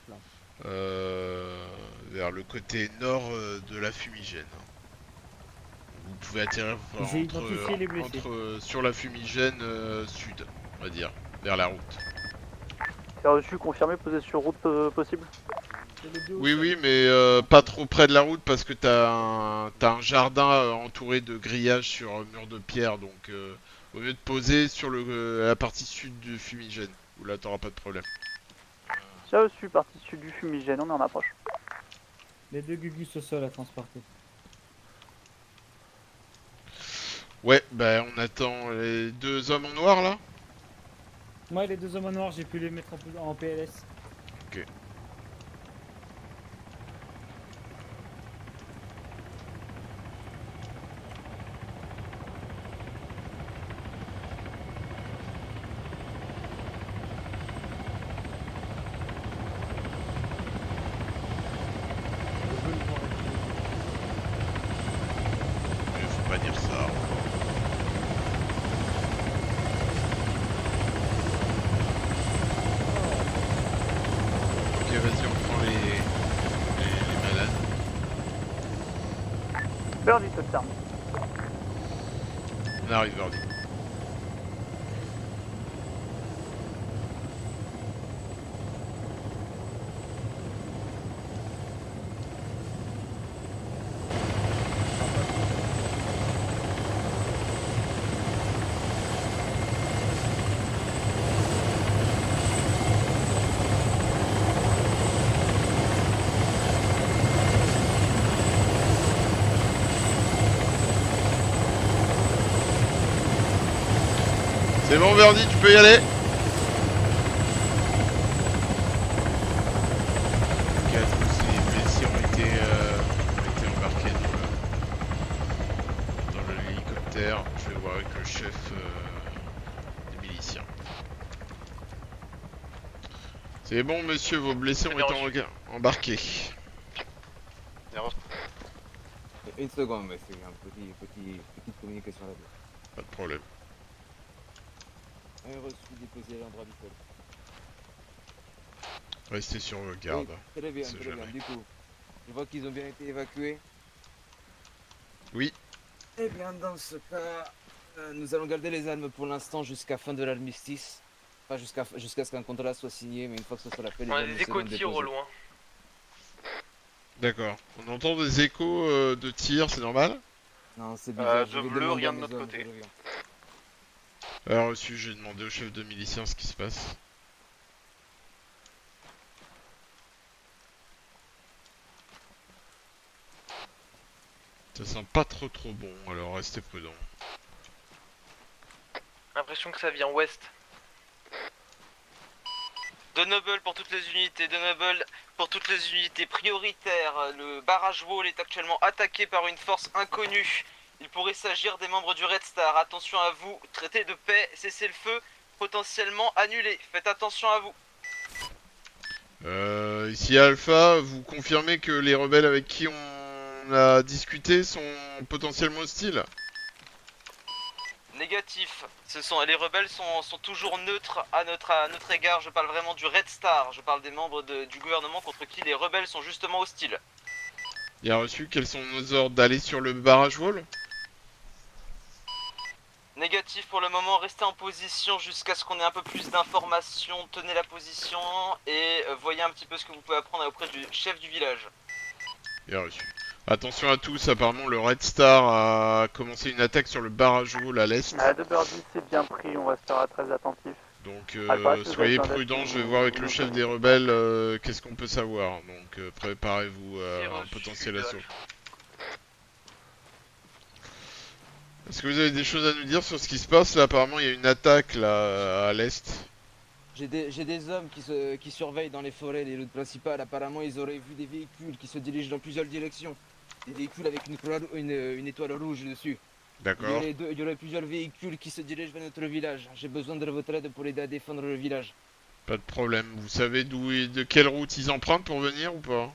peu là. vers le côté nord de la fumigène. Vous pouvez atterrir J'ai identifié les blessés. sur la fumigène sud, on va dire, vers la route. C'est reçu, confirmé, posé sur route possible. Oui, oui, mais pas trop près de la route parce que t'as un jardin entouré de grillages sur un mur de pierre, donc au lieu de poser sur la partie sud du fumigène, où là t'auras pas de problème. C'est reçu, partie sud du fumigène, on est en approche. Les deux gugus au sol à transporter. Ouais, bah on attend les deux hommes en noir là. Moi, les deux hommes en noir, j'ai pu les mettre en PLS. Ok. Mais faut pas dire ça. Ok, vas-y, on prend les malades. Birdie t'observe. On arrive, Birdie. C'est bon, Birdie, tu peux y aller. Ok, tous les blessés ont été embarqués dans l'hélicoptère. Je vais voir avec le chef des miliciens. C'est bon, monsieur, vos blessés ont été embarqués. Une seconde, mais c'est un petite communication là-bas. Pas de problème. Un reçu déposé à l'endroit du sol. Restez sur garde. Oui, très bien, c'est très jamais. bien. Du coup, je vois qu'ils ont bien été évacués. Oui. Eh bien, dans ce cas, nous allons garder les armes pour l'instant jusqu'à fin de l'armistice. Pas jusqu'à ce qu'un contrat soit signé, mais une fois que ce sera fait, les On a armes des échos seront de tir au déposées. loin. D'accord. On entend des échos de tir, c'est normal? Non, c'est bizarre. De bleu, rien de notre côté. Alors reçu, j'ai demandé au chef de miliciens ce qui se passe. Ça sent pas trop bon, alors restez prudent. L'impression que ça vient ouest. De Noble pour toutes les unités, de Noble pour toutes les unités prioritaires. Le barrage wall est actuellement attaqué par une force inconnue. Il pourrait s'agir des membres du Red Star. Attention à vous, traité de paix, cessez-le-feu, potentiellement annulé. Faites attention à vous. Ici Alpha, vous confirmez que les rebelles avec qui on a discuté sont potentiellement hostiles? Négatif. Les rebelles sont toujours neutres à notre égard. Je parle vraiment du Red Star. Je parle des membres du gouvernement contre qui les rebelles sont justement hostiles. Bien reçu, quels sont nos ordres d'aller sur le barrage wall? Négatif pour le moment, restez en position jusqu'à ce qu'on ait un peu plus d'informations. Tenez la position et voyez un petit peu ce que vous pouvez apprendre auprès du chef du village. Bien reçu. Attention à tous, apparemment le Red Star a commencé une attaque sur le barrage wall à l'est. De Birdie, c'est bien pris, on restera très attentif. Donc Alpha, soyez prudents, je vais voir avec le chef des rebelles qu'est-ce qu'on peut savoir. Donc préparez-vous à un potentiel assaut. Est-ce que vous avez des choses à nous dire sur ce qui se passe là? Apparemment il y a une attaque là à l'est. J'ai des hommes qui surveillent dans les forêts, les routes principales. Apparemment, ils auraient vu des véhicules qui se dirigent dans plusieurs directions. Des véhicules avec une étoile rouge dessus. D'accord. Il y aurait plusieurs véhicules qui se dirigent vers notre village. J'ai besoin de votre aide pour aider à défendre le village. Pas de problème. Vous savez de quelle route ils empruntent pour venir ou pas?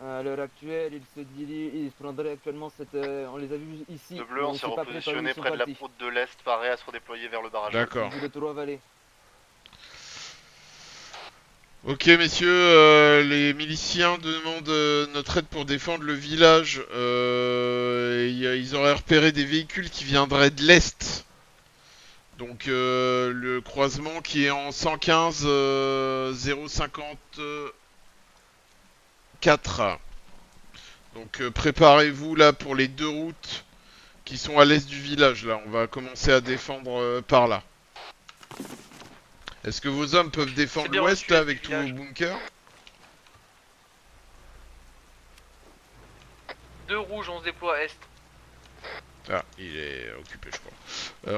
À l'heure actuelle, ils prendraient actuellement cette... on les a vus ici. De bleu, on s'est repositionné près de la route de l'Est, paré à se redéployer vers le barrage. D'accord. De Trois-Vallées. Ok messieurs, les miliciens demandent notre aide pour défendre le village. Ils auraient repéré des véhicules qui viendraient de l'Est. Donc le croisement qui est en 115 054. Donc préparez-vous là pour les deux routes qui sont à l'est du village. Là, on va commencer à défendre par là. Est-ce que vos hommes peuvent défendre l'ouest là avec tous vos bunkers? 2 rouges, on se déploie à est. Ah, il est occupé je crois.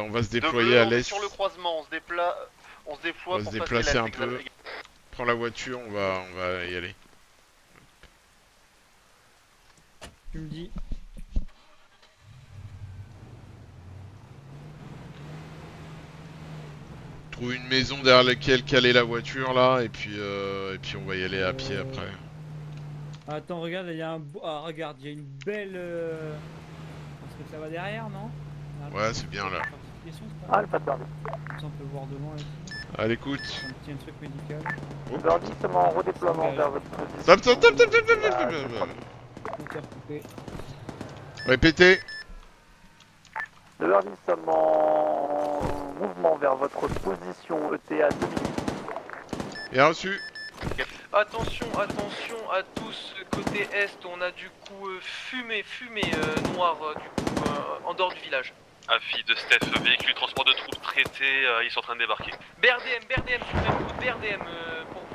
On va se déployer de bleu, à on est l'est. sur le croisement, on se déploie On va se pour déplacer passer un peu. Prends la voiture, on va y aller. Tu me dis. Trouve une maison derrière laquelle caler la voiture là et puis on va y aller à pied après. Attends, regarde, il y a un... Ah, regarde, il y a une belle... Parce que ça va derrière, non? Ouais, c'est bien là. Alpha Birdie. Comme ça, on peut voir devant et tout. À l'écoute. Un petit truc médical. Birdie, seulement en redéploiement vers votre position. Stop. Compteur coupé. Répétez. De Birdie, seulement en mouvement vers votre position ETA 2000. Bien reçu. Attention à tous, côté est, on a du coup fumée noire du coup en dehors du village. Avis de Steph, véhicule transport de troupes traité, ils sont en train de débarquer. BRDM, sur même route, BRDM pour vous.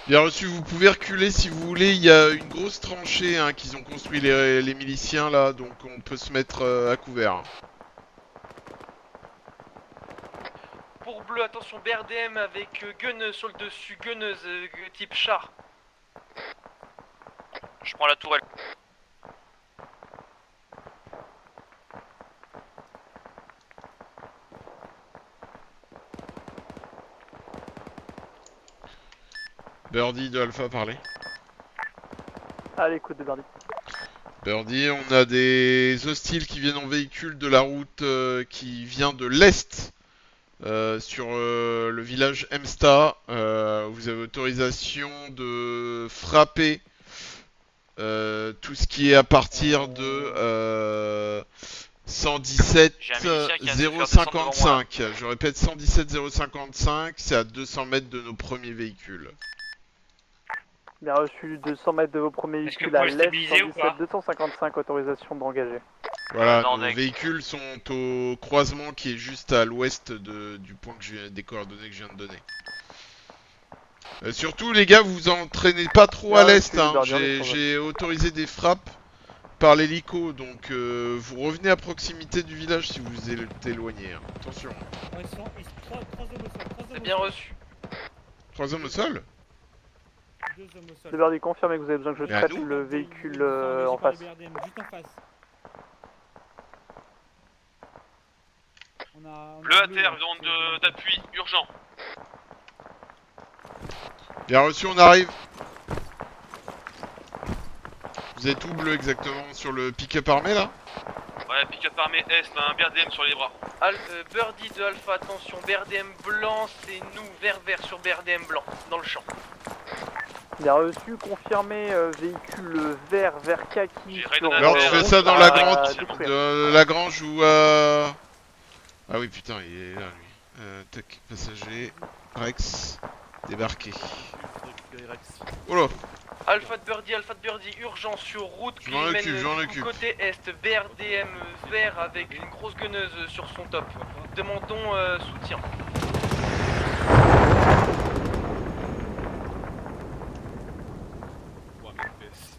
Bien reçu, vous pouvez reculer si vous voulez, il y a une grosse tranchée hein, qu'ils ont construit les miliciens là, donc on peut se mettre à couvert. Pour bleu, attention, BRDM avec gun sur le dessus, gunneuse type char. Je prends la tourelle. Birdie de Alpha, parlez. À l'écoute de Birdie. Birdie, on a des hostiles qui viennent en véhicule de la route qui vient de l'est sur le village Emsta. Vous avez autorisation de frapper tout ce qui est à partir de 117 055. Je répète 117 055, c'est à 200 mètres de nos premiers véhicules. Bien reçu, 200 mètres de vos premiers véhicules à l'est, 117 255, autorisation d'engager. Voilà, nos véhicules sont au croisement qui est juste à l'ouest du point des coordonnées que je viens de donner. Surtout les gars, vous entraînez pas trop à l'est, hein. J'ai autorisé des frappes par l'hélico, donc vous revenez à proximité du village si vous êtes éloigné. Hein. Attention. C'est bien reçu. 3 hommes au sol? De Birdie, confirmez que vous avez besoin que je traite le véhicule en face. Juste en face. Bleu à terre, zone d'appui, urgent. Bien reçu, on arrive. Vous êtes où bleu exactement? Sur le pick-up armé là? Ouais, pick-up armé Est, un BRDM sur les bras. Birdie de Alpha, attention, BRDM blanc, c'est nous, vert sur BRDM blanc, dans le champ. Il a reçu, confirmé, véhicule vert kaki sur... Alors tu fais ça dans la grange ou Ah oui putain, il est là lui. Tac, passager, Rex, débarqué. Oh là! Alpha de Birdie, urgence sur route qui Je m'en mène occupe, j'en du occupe. côté est, BRDM vert avec une grosse gunneuse sur son top. Demandons soutien.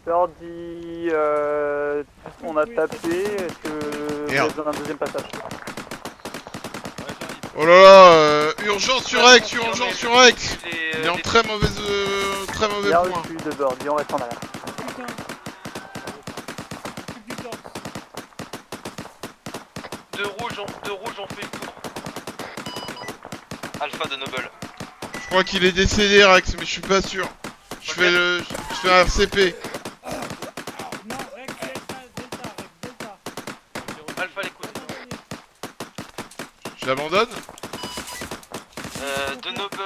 Birdie, on a tapé, est-ce que vous avez besoin d'un deuxième passage? Oh là là, urgence sur Rex, urgence sur Rex. Il est en très mauvais Bien point. reçu de Birdie, on reste en arrière. De rouge, on fait le tour. Alpha de Noble. Je crois qu'il est décédé Rex, mais je suis pas sûr. Je fais un RCP. Non, Rex, Delta. Alpha l'écoute. Je l'abandonne? De Noble,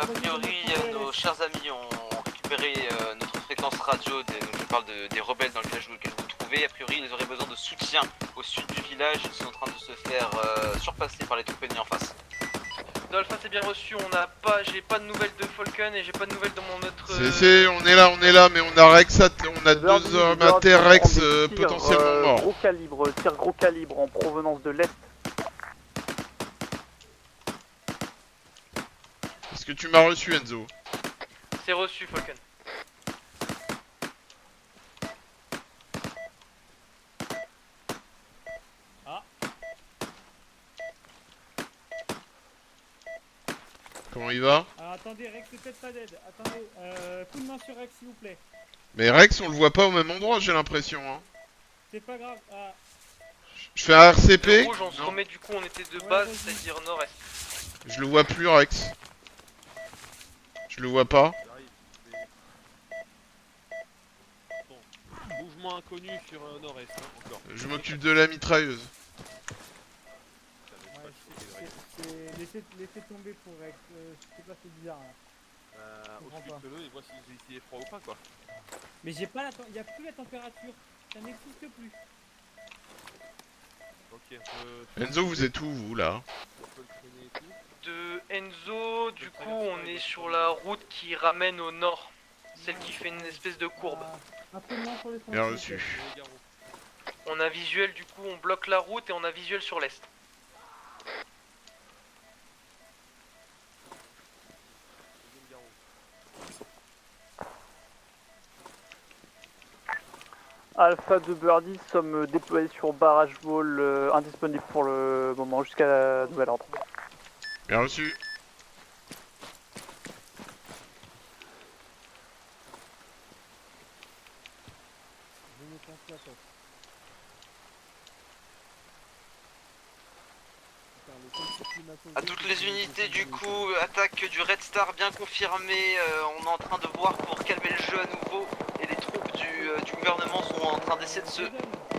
a priori, nos chers amis ont récupéré notre fréquence radio, donc je parle des rebelles dans le village auquel vous vous trouvez. A priori, ils auraient besoin de soutien au sud du village, ils sont en train de se faire surpasser par les troupes ennemies en face. De Alpha, c'est bien reçu, j'ai pas de nouvelles de Falcon et j'ai pas de nouvelles de mon autre... On est là, mais on a Rex, on a deux armateurs Rex potentiellement morts. Tir gros calibre en provenance de l'Est. Est-ce que tu m'as reçu Enzo? C'est reçu, Falcon. Comment il va? Alors attendez, Rex est peut-être pas dead. Attendez, coup de main sur Rex s'il vous plaît. Mais Rex, on le voit pas au même endroit, j'ai l'impression. Hein. C'est pas grave. Ah. Je fais un RCP. Rouge, on se remet du coup, on était de base, c'est-à-dire nord-est. Je le vois plus, Rex. Je le vois pas. Mouvement inconnu sur nord-est, encore. Je m'occupe de la mitrailleuse. Laissez tomber pour Rex. Je sais pas, c'est bizarre là. Ausculte-le et vois s'il est froid ou pas, quoi. Mais j'ai pas y a plus la température. Ça n'existe plus. Ok, Enzo, vous êtes où, vous, là? De Enzo, du coup, on est sur la route qui ramène au nord. Celle qui fait une espèce de courbe. Un peu moins sur les Bien reçu. On a visuel, du coup, on bloque la route et on a visuel sur l'est. Alpha de Birdie, sommes déployés sur barrage wall indisponible pour le moment jusqu'à nouvel ordre. Bien reçu. À toutes les unités du coup, attaque du Red Star bien confirmée, on est en train de voir pour calmer le jeu à nouveau et les troupes du gouvernement sont en train d'essayer de se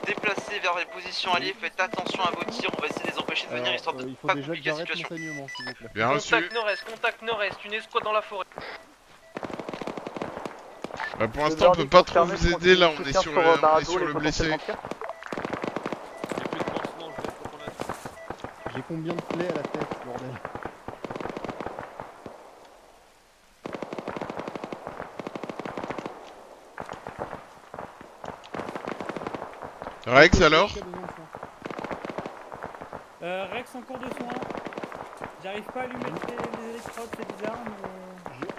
déplacer vers les positions alliées, faites attention à vos tirs, on va essayer de les empêcher de venir histoire de pas compliquer la situation. Bien reçu. Contact nord-est, une escouade dans la forêt. Bah pour l'instant on peut pas trop vous aider là, on est sur le blessé. J'ai combien de plaies à la tête, bordel? Rex alors? Rex en cours de soin. J'arrive pas à lui mettre les électrodes, c'est bizarre, mais...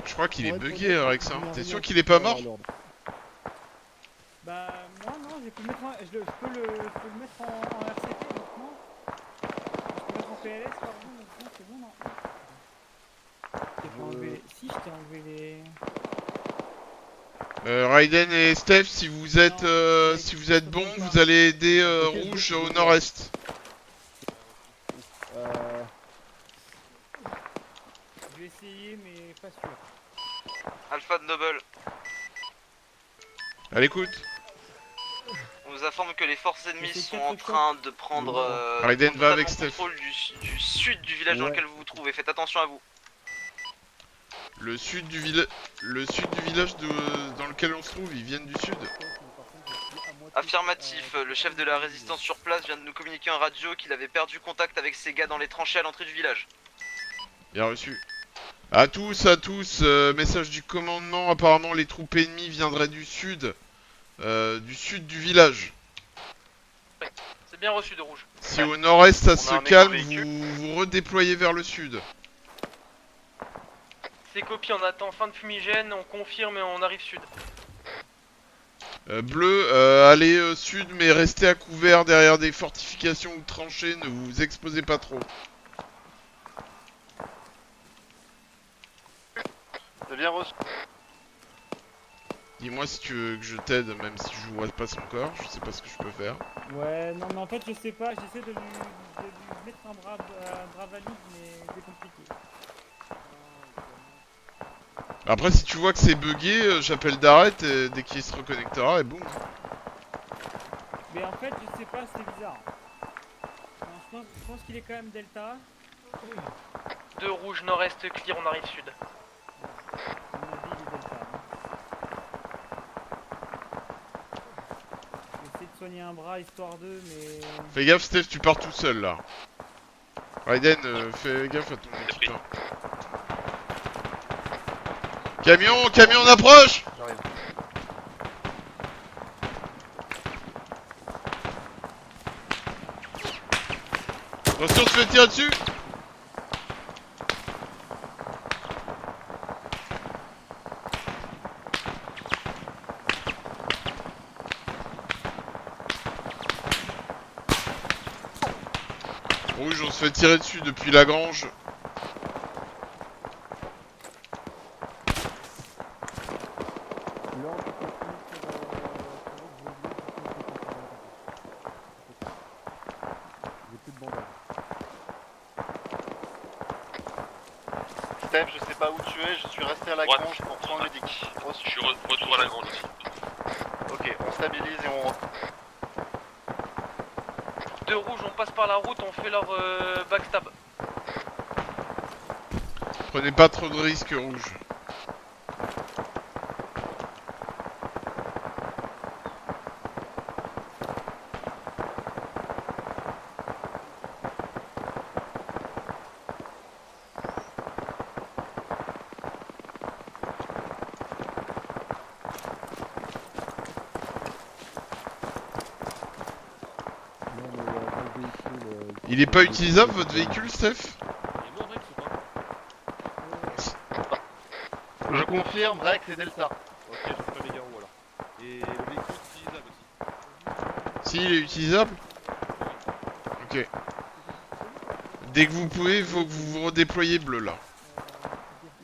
Je crois qu'il est bugué Rex, hein. T'es sûr qu'il est pas mort? Bah moi non, j'ai pu le mettre en... je peux le mettre en RCP, donc non. Je peux mettre en PLS, pardon, donc non, c'est bon, non. Je t'ai pas enlevé les... Si, je t'ai enlevé les... Raiden et Steph, si vous êtes bons, vous allez aider Rouge au nord-est. Je vais essayer, mais pas sûr. Alpha de Noble. À l'écoute. vous informe que les forces ennemies c'est sont quatre en train de prendre Raiden va avec totalement Steph. contrôle du sud du village dans Ouais. lequel vous vous trouvez. Faites attention à vous. Le sud du village dans lequel on se trouve, ils viennent du sud. Affirmatif, le chef de la résistance sur place vient de nous communiquer en radio qu'il avait perdu contact avec ses gars dans les tranchées à l'entrée du village. Bien reçu. À tous, message du commandement, apparemment les troupes ennemies viendraient du sud du village. C'est bien reçu de rouge. Si au nord-est ça On a se un calme, éco-véhicule. vous redéployez vers le sud. C'est copié, on attend fin de fumigène, on confirme et on arrive sud. Bleu, allez sud mais restez à couvert derrière des fortifications ou tranchées, ne vous exposez pas trop. C'est bien reçu. Dis-moi si tu veux que je t'aide, même si je vois pas son corps, je sais pas ce que je peux faire. Ouais, non, mais en fait, je sais pas, j'essaie de lui mettre un bras valide, mais c'est compliqué. Après si tu vois que c'est bugué, j'appelle Darret dès qu'il se reconnectera et boum. Mais en fait, je sais pas, c'est bizarre. Non, je pense qu'il est quand même Delta. De rouge, nord-est, clear, on arrive sud. À mon avis, il est Delta. J'essaie de soigner un bras histoire d'eux, mais. Fais gaffe Steph, tu pars tout seul là. Raiden, fais gaffe à ton équipe. Hein. Camion, on approche! J'arrive. Attention, tu fais tirer dessus! Rouge, on se fait tirer dessus depuis la grange. Steph, je sais pas où tu es, je suis resté à la Droite. grange pour prendre le médic. Je suis retour à la grange aussi. Ok, on stabilise et on... De rouge, on passe par la route, on fait leur backstab. Prenez pas trop de risques, Rouge. Il est pas utilisable votre véhicule, Steph? Je confirme, Rex et Delta. Ok, je ferai mes garous alors. Et le véhicule utilisable aussi. Si, il est utilisable? Ok. Dès que vous pouvez, il faut que vous vous redéployez bleu là.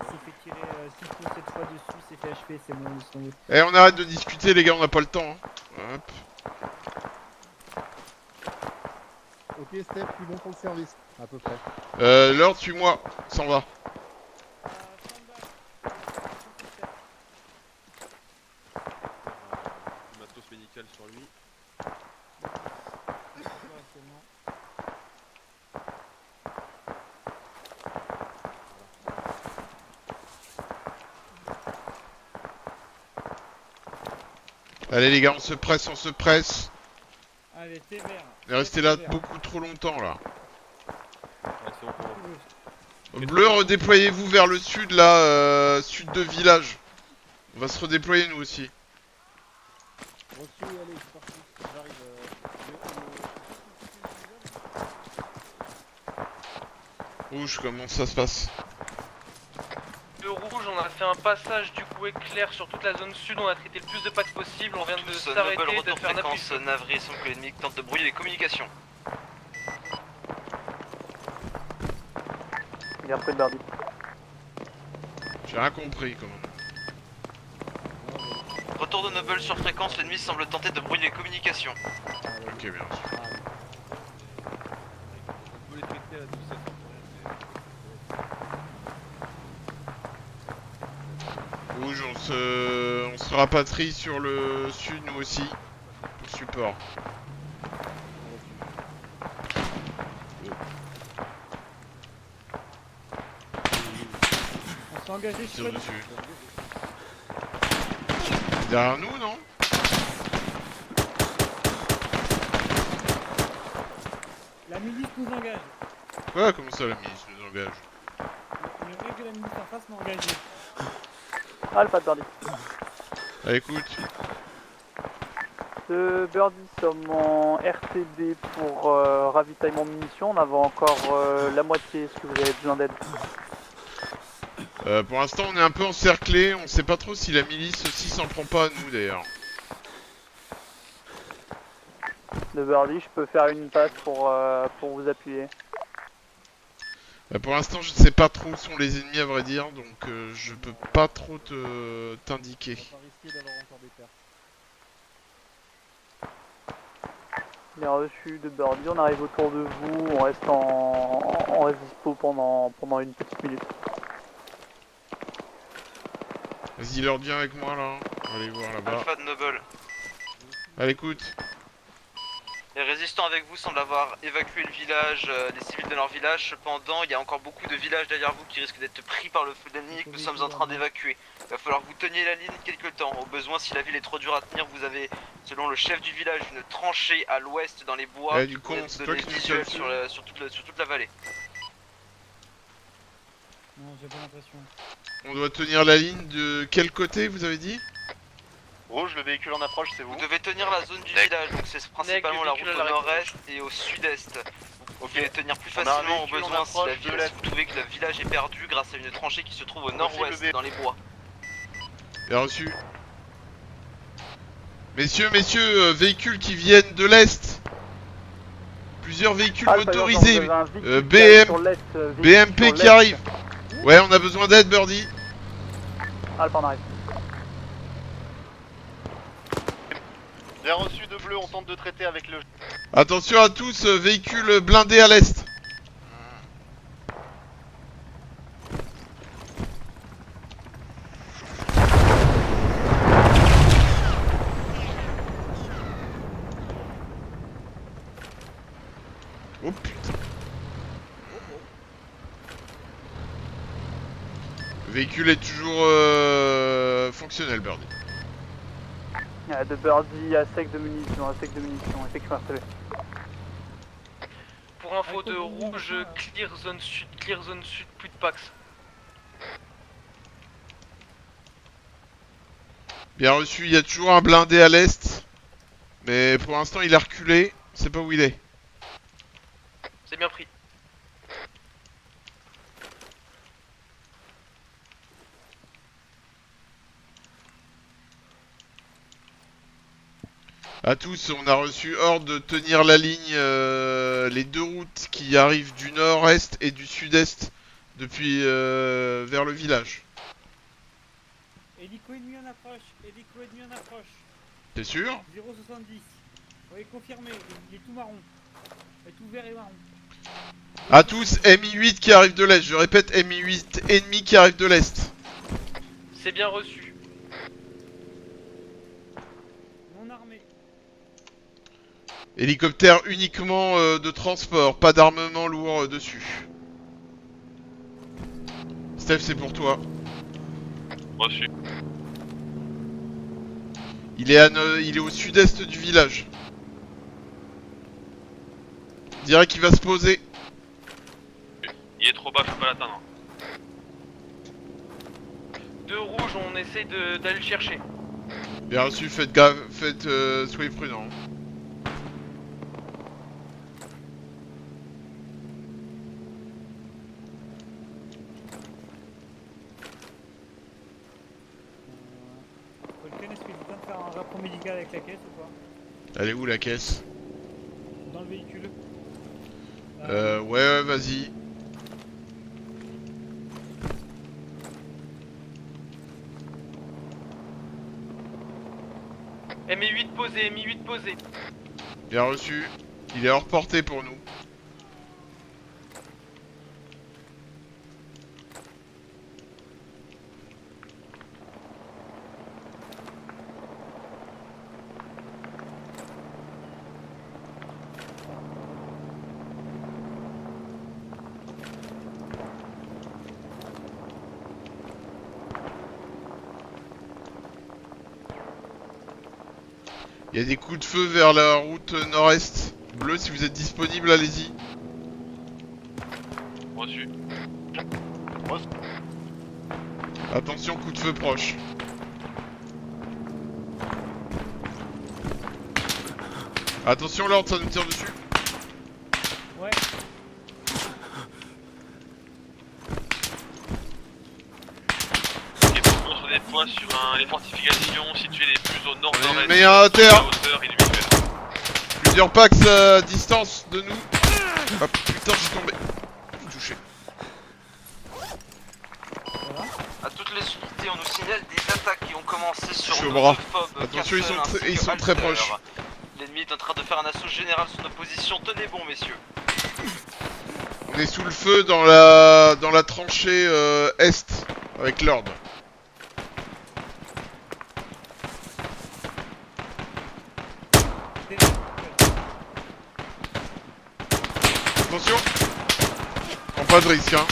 Il s'est fait tirer 6 coups cette fois dessus, c'est fait HP, c'est bon, ils sont. Eh, on arrête de discuter les gars, on n'a pas le temps. Hein. Hop. Ok, Steph, plus bon pour le service, à peu près. Lord, suis-moi, s'en va. Matos médical sur lui. Allez les gars, on se presse, on se presse. Allez, t'es vert. On est resté là beaucoup trop longtemps là. Ouais, c'est bon pour moi. Bleu, redéployez-vous vers le sud là, sud de village. On va se redéployer nous aussi. Reçu, allez, c'est parti. J'arrive. Rouge, comment ça se passe? De rouge, on a fait un passage du coup éclair sur toute la zone sud, on a traité le plus de packs possible, on vient de Tous, s'arrêter, Noble, de retour faire un appui. fréquence, navré, semble que l'ennemi tente de brouiller les communications. Bien près de Bardi. J'ai rien compris comment. Retour de Noble sur fréquence, l'ennemi semble tenter de brouiller les communications. Ok, bien sûr. On peut les traiter à la 17. Rouge, on se rapatrie sur le sud nous aussi. Pour support. On s'est engagé Tire sur dessus. Derrière nous, non? La milice nous engage. Ouais, comment ça la milice nous engage? Le mec de la milice en face m'a engagé. Alpha de Birdie. Ah, écoute. De Birdie sommes en RTB pour ravitaillement munitions. On avait encore la moitié. Est-ce que vous avez besoin d'aide? Pour l'instant, on est un peu encerclé. On sait pas trop si la milice aussi s'en prend pas à nous d'ailleurs. De Birdie, je peux faire une passe pour vous appuyer. Pour l'instant, je sais pas trop où sont les ennemis à vrai dire, donc je peux pas trop t'indiquer. On va pas risquer d'avoir encore des pertes. Bien reçu de Birdie, on arrive autour de vous, on reste en reste dispo pendant une petite minute. Vas-y, leur viens avec moi là. On va aller voir là-bas. Alpha de Noble. À l'écoute. Les résistants avec vous semblent avoir évacué le village, les civils de leur village. Cependant, il y a encore beaucoup de villages derrière vous qui risquent d'être pris par le feu d'ennemi que nous sommes en train d'évacuer. Il va falloir que vous teniez la ligne quelque temps. Au besoin, si la ville est trop dure à tenir, vous avez, selon le chef du village, une tranchée à l'ouest dans les bois Eh, du con, c'est toi qui nous visuel tiens sur toute la vallée. Non, j'ai pas l'impression. On doit tenir la ligne de quel côté vous avez dit? Rouge, le véhicule en approche, c'est vous. Vous devez tenir la zone du village, donc c'est principalement la route au nord-est et au sud-est. Vous pouvez tenir plus On a un facilement au véhicule en besoin si, approche de l'est. vous trouvez que le village est perdu grâce à une tranchée qui se trouve au nord-ouest dans les bois. Bien reçu. Messieurs, véhicules qui viennent de l'Est. Plusieurs véhicules Alpha, motorisés. vous avez un véhicule qui arrive sur l'est, véhicule BMP sur qui l'est. arrive. Ouais, on a besoin d'aide, Birdie. Alpha, on arrive. Bien reçu de bleu, on tente de traiter avec le... Attention à tous, véhicules blindés à l'Est. Oh putain. Le véhicule est toujours fonctionnel, Birdie. De Birdie à sec de munitions, effectivement RTB. Pour info de rouge, clear zone sud, plus de Pax. Bien reçu, il y a toujours un blindé à l'Est. Mais pour l'instant, il a reculé. On sait pas où il est. C'est bien pris. À tous, on a reçu ordre de tenir la ligne, les deux routes qui arrivent du nord-est et du sud-est depuis vers le village. Hélico ennemi en approche. T'es sûr? 0,70. Oui, confirmé, il est tout marron. Il est tout vert et marron. À tous, MI8 qui arrive de l'est. Je répète, MI8 ennemi qui arrive de l'est. C'est bien reçu. Non armé. Hélicoptère uniquement de transport, pas d'armement lourd dessus. Steph, c'est pour toi. Reçu. Il est au sud-est du village. Je dirais qu'il va se poser. Il est trop bas, je peux pas l'atteindre. De rouge, on essaie d'aller le chercher. Bien reçu, faites gaffe, soyez prudents. Volcan, est-ce que j'ai besoin de faire un rapport médical avec la caisse ou pas? Elle est où la caisse? Dans le véhicule. Ouais, vas-y. MI8 posé. Bien reçu. Il est hors portée pour nous. Il y a des coups de feu vers la route nord-est. Bleu, si vous êtes disponible, allez-y. Reçu. Attention, coup de feu proche. Attention, Lord, ça nous tire dessus. Ouais. Et pour qu'on se déploie sur les fortifications situées les plus au nord-nord-est. Mais à terre. Hauteur et du visuel. Plusieurs packs à distance de nous. Ah putain, je suis tombé. Je suis touché. À toutes les unités, on nous signale des attaques qui ont commencé sur Je suis au bras. Nosophobe, Attention, Carson, ils sont ainsi que très Alter. proches. L'ennemi est en train de faire un assaut général sur nos positions. Tenez bon, messieurs. On est sous le feu dans la tranchée est avec Lord. Attention. Prends pas de risque, hein.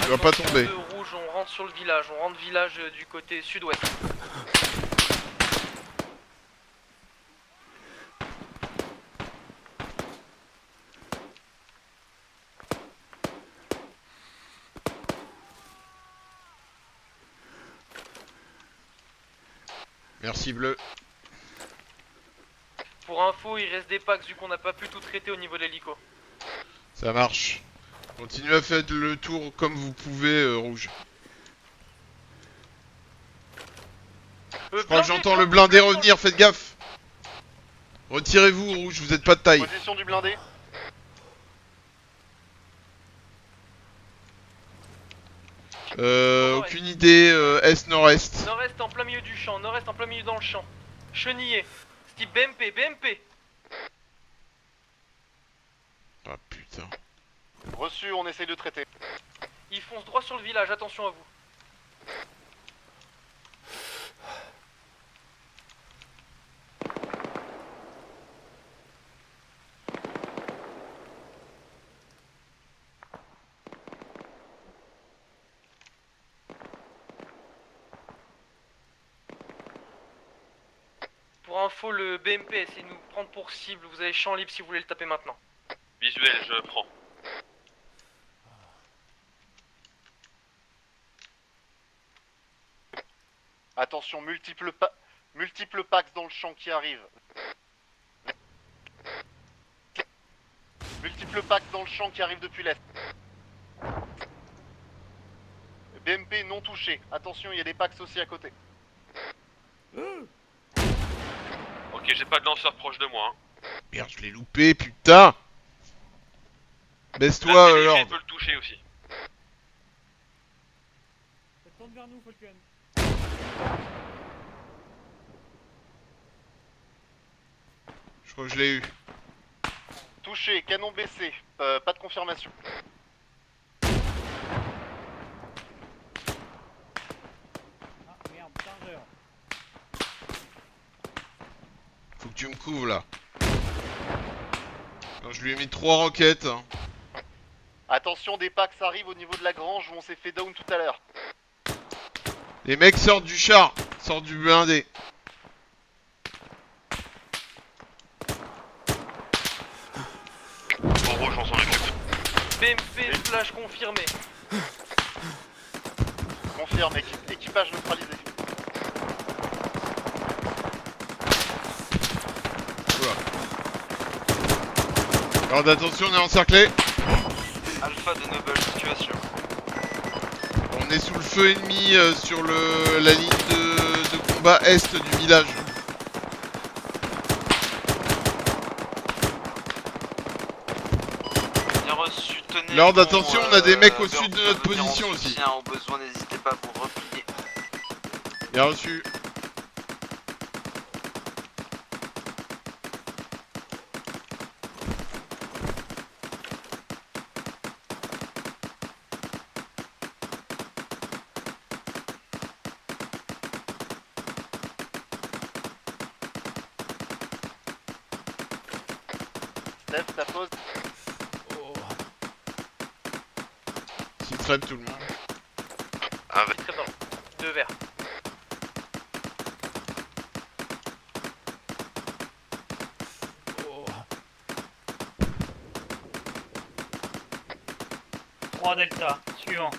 Tu vas pas tomber. De rouge, on rentre sur le village. On rentre village du côté sud-ouest. Merci Bleu. Pour info, il reste des packs vu qu'on n'a pas pu tout traiter au niveau de l'hélico. Ça marche. Continuez à faire le tour comme vous pouvez, Rouge. Je crois que j'entends le blindé revenir, faites gaffe. Retirez-vous, Rouge, vous êtes pas de taille. Position du blindé. Aucune idée, est-nord-est. Nord-est en plein milieu du champ, nord-est en plein milieu dans le champ. Chenillé. Type BMP, BMP. Ah putain. Reçu, on essaye de traiter. Il fonce droit sur le village, attention à vous. Pour info, le BMP essaie de nous prendre pour cible. Vous avez champ libre si vous voulez le taper maintenant. Visuel, je prends. Attention, multiples packs dans le champ qui arrivent. Multiples packs dans le champ qui arrivent depuis l'est. BMP non touché. Attention, il y a des packs aussi à côté. Ok, j'ai pas de lanceur proche de moi. Merde, je l'ai loupé, putain. Baisse-toi, La Lord. peut le toucher aussi. Ça tourne vers nous, Falcon. Je crois que je l'ai eu. Touché, canon baissé. Pas de confirmation. Ah merde, chargeur. Faut que tu me couvres là. Non, je lui ai mis 3 roquettes. Hein. Attention, des packs arrivent au niveau de la grange où on s'est fait down tout à l'heure. Les mecs sortent du char, sortent du blindé. Bon, rouge, on s'en occupe. BMP flash confirmé. Confirme, équipage neutralisé. Alors attention, on est encerclé. Alpha de Noble, situation. On est sous le feu ennemi sur la ligne de combat est du village. Bien reçu, tenez. Lord, bon, attention, on a des mecs au Bird sud de peut notre venir en position aussi. soutien. Au besoin, n'hésitez pas à vous replier. Bien reçu. Steph, ta pause. S'il traite tout le monde. Très bien. 2 verts. 3 Delta. Suivant.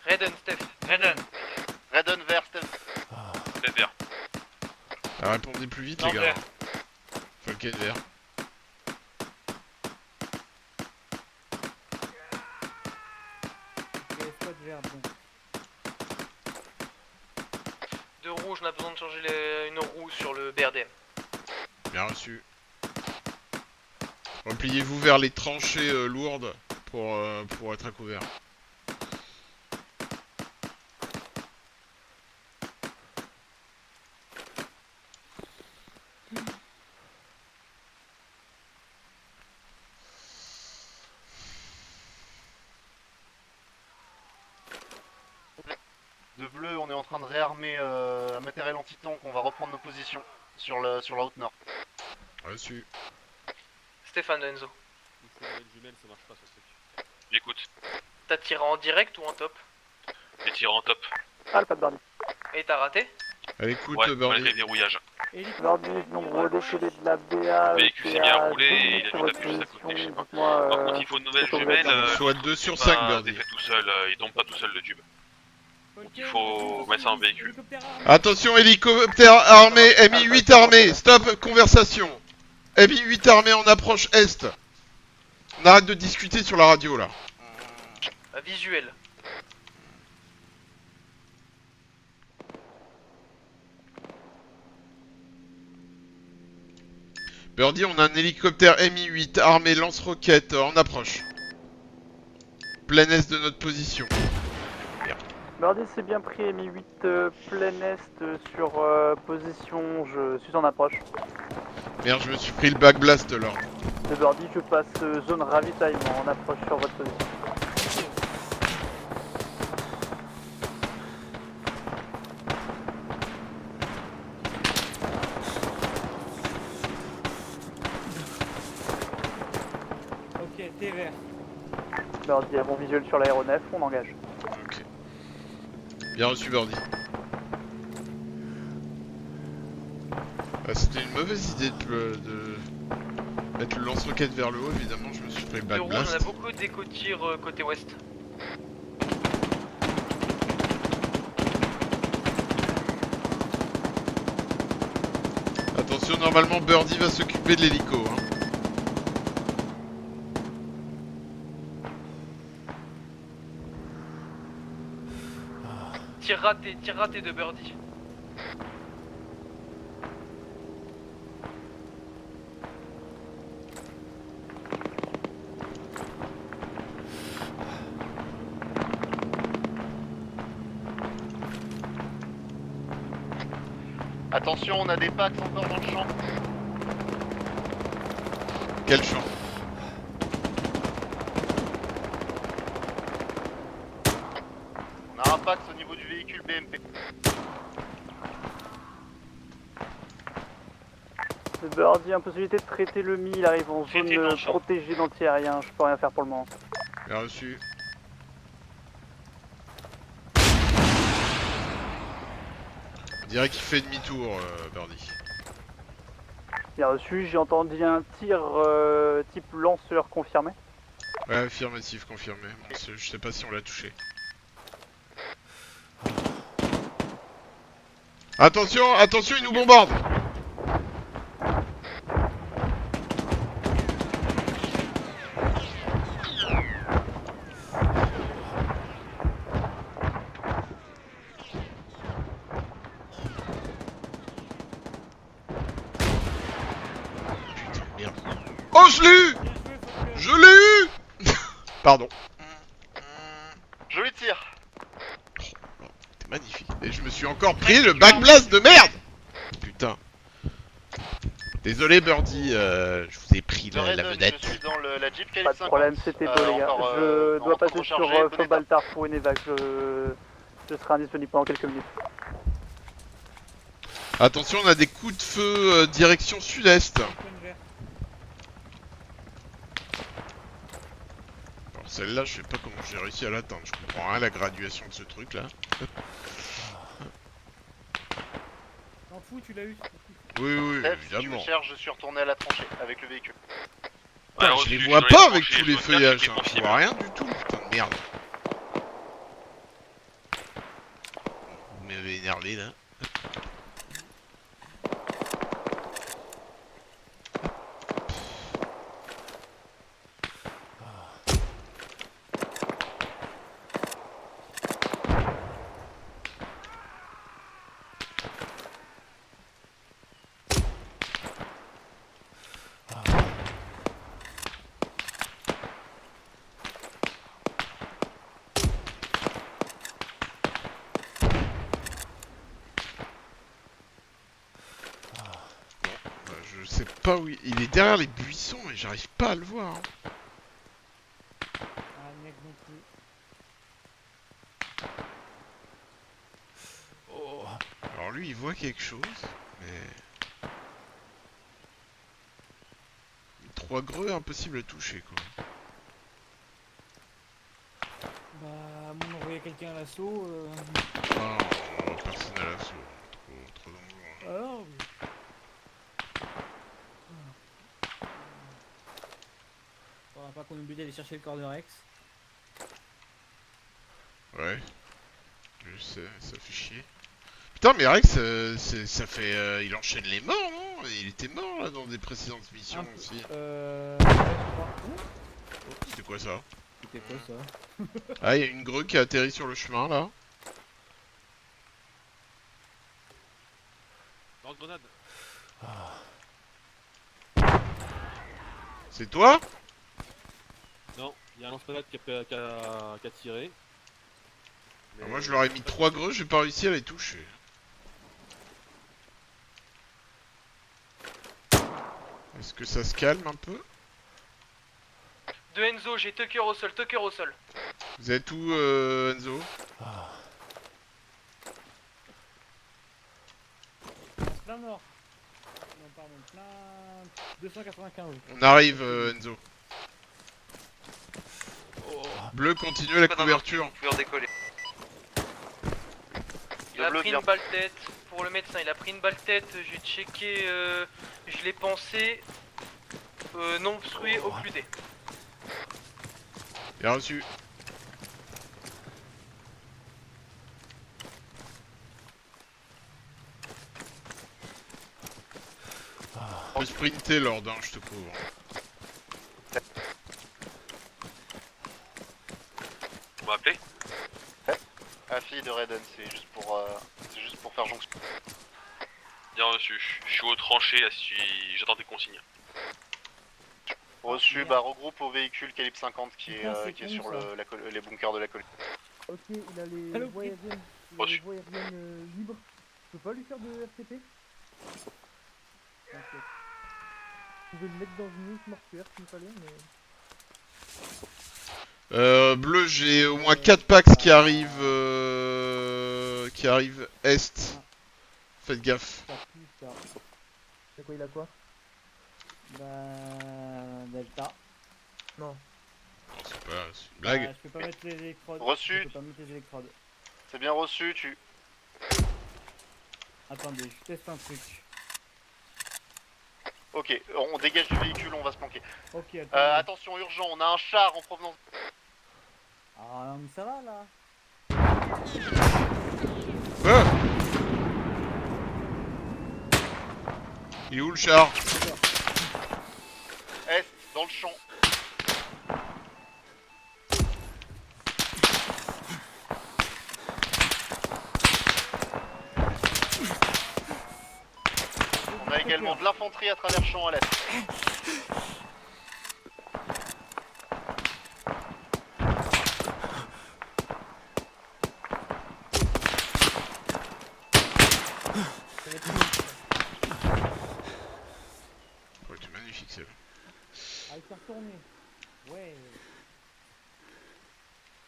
Redden, Steph. Redden. Redden vert, Steph. Steph vert. Ah, répondez plus vite, Non, les gars. vert. Ok, vert. Ok, squad vert, bon. De rouge, on a besoin de changer une roue sur le BRDM. Bien reçu. Repliez-vous vers les tranchées lourdes pour être à couvert. De bleu, on est en train de réarmer un matériel anti-tank, on va reprendre nos positions sur la route nord. Reçu. Stéphane de Enzo. Il faut une jumelle, ça marche pas sur ce truc. J'écoute. T'as tiré en direct ou en top? J'ai tiré en top. Ah, pas de Birdie. Et t'as raté? Elle écoute, Ouais, Birdie. malgré le verrouillage. Birdie, nombreux décédés de la BA. Le véhicule s'est mis à rouler et il a dû taper juste à côté, je sais pas. Par contre, il faut une nouvelle jumelle. Soit 2 sur c'est 5, pas Birdie. des faits tout seul, il tombe pas tout seul le tube. Donc il faut mettre ça en véhicule. Attention, hélicoptère armé, MI8 armé. Stop, conversation. MI8 armé en approche est. On arrête de discuter sur la radio, là. Visuel. Birdie, on a un hélicoptère Mi-8 armé lance-roquettes en approche. Plein est de notre position. Birdie, c'est bien pris, Mi-8 plein est sur position, je suis en approche. Merde, je me suis pris le back blast là. De Birdie, je passe zone ravitaillement en approche sur votre position. Ok, t'es vert. Birdie, bon visuel sur l'aéronef, on engage. Ok. Bien reçu, Birdie. C'était une mauvaise idée de mettre le lance-roquette vers le haut, évidemment, je me suis pris le De back rouge, on a blast. beaucoup d'éco-tirs côté ouest. Attention, normalement Birdie va s'occuper de l'hélico. Hein. Tir raté de Birdie. Attention, on a des packs encore dans le champ. Quel champ? On a un pax au niveau du véhicule BMP. De Birdie, impossibilité de traiter le Mi, il arrive en zone protégée d'anti-aérien, je peux rien faire pour le moment. Bien reçu. On dirait qu'il fait demi-tour, Birdie. Bien reçu, j'ai entendu un tir type lanceur confirmé. Ouais, affirmatif, confirmé. Bon, je sais pas si on l'a touché. Attention, attention, il nous bombarde! Putain, merde. Oh, je l'ai eu! Je l'ai eu! Pardon. Joli tir. C'était magnifique. Et je me suis encore pris le back blast de merde! Putain. Désolé Birdie, je vous ai pris la vedette. Je suis dans la Jeep KF50. Pas de problème, c'était beau les gars. Je dois passer sur Feu Baltar pour une évac. Je serai indisponible pendant quelques minutes. Attention, on a des coups de feu direction sud-est. Alors celle-là, je sais pas comment j'ai réussi à l'atteindre. Je comprends rien à la graduation de ce truc là. T'en fous, tu l'as eu. Oui, oui, Steph, si tu évidemment. me cherches, je suis retourné à la tranchée avec le véhicule. Putain, je reçu, les je vois dois pas les avec trancher, tous les je dois feuillages, faire, hein. je Je les vois rien du tout, putain de merde. Vous m'avez énervé là. Je sais pas où il est derrière les buissons mais j'arrive pas à le voir. Hein. Ah, mec non plus. Oh. Alors lui il voit quelque chose, mais... 3 greux, impossible à toucher quoi. Bah, on envoyer quelqu'un à l'assaut. Non, personne à l'assaut. Trop dangereux. Alors. Faudra pas qu'on oublie d'aller chercher le corps de Rex. Ouais. Je sais, ça fait chier. Putain mais Rex, ça fait... il enchaîne les morts non? Il était mort là dans des précédentes missions aussi. C'était quoi ça? C'était quoi ça? Ah, il y a une grue qui a atterri sur le chemin là. Lance-grenade. C'est toi? Non, il y a un lance-grenade qui a tiré. Alors moi je leur ai mis 3 greux, j'ai pas réussi à les toucher. Est-ce que ça se calme un peu? De Enzo, j'ai Tucker au sol, Tucker au sol. Vous êtes où Enzo? Plein mort. Non, pardon, plein. 295. On arrive Enzo. Bleu, continue la couverture. Décoller. Il a pris une balle tête. Pour le médecin, il a pris une balle tête. J'ai checké, je l'ai pensé. Non obstrué, occludé. Bien reçu. On peut sprinter Lord, hein, je te couvre. On m'a appelé? La fille de Raiden, c'est juste pour faire jonction. Bien reçu. Je suis au tranché, là, j'attends tes consignes. Reçu, bah regroupe au véhicule calibre 50 qui est, qui est sur con, les bunkers de la colline. Ok, il a les voies aériennes, libres. Je peux pas lui faire de RTP? Ok. Vous pouvez le mettre dans une niche mortuaire s'il fallait, mais... Bleu, j'ai au moins 4 packs qui arrivent est. Faites gaffe. Ça pue ça. C'est quoi, il a quoi? Bah. Delta. Non. C'est pas une blague. Bah, je peux pas mettre les électrodes. Reçu. Je peux pas mettre les électrodes. C'est bien reçu, tu... Attendez, je teste un truc. Ok, on dégage du véhicule, on va se planquer. Ok, attention, urgent, on a un char en provenance... Ah non mais ça va là. Il est où le char? Est, dans le champ. On a également de l'infanterie à travers champ à l'est. Ouais, c'est magnifique celle-là. Ah, il s'est retourné. Ouais.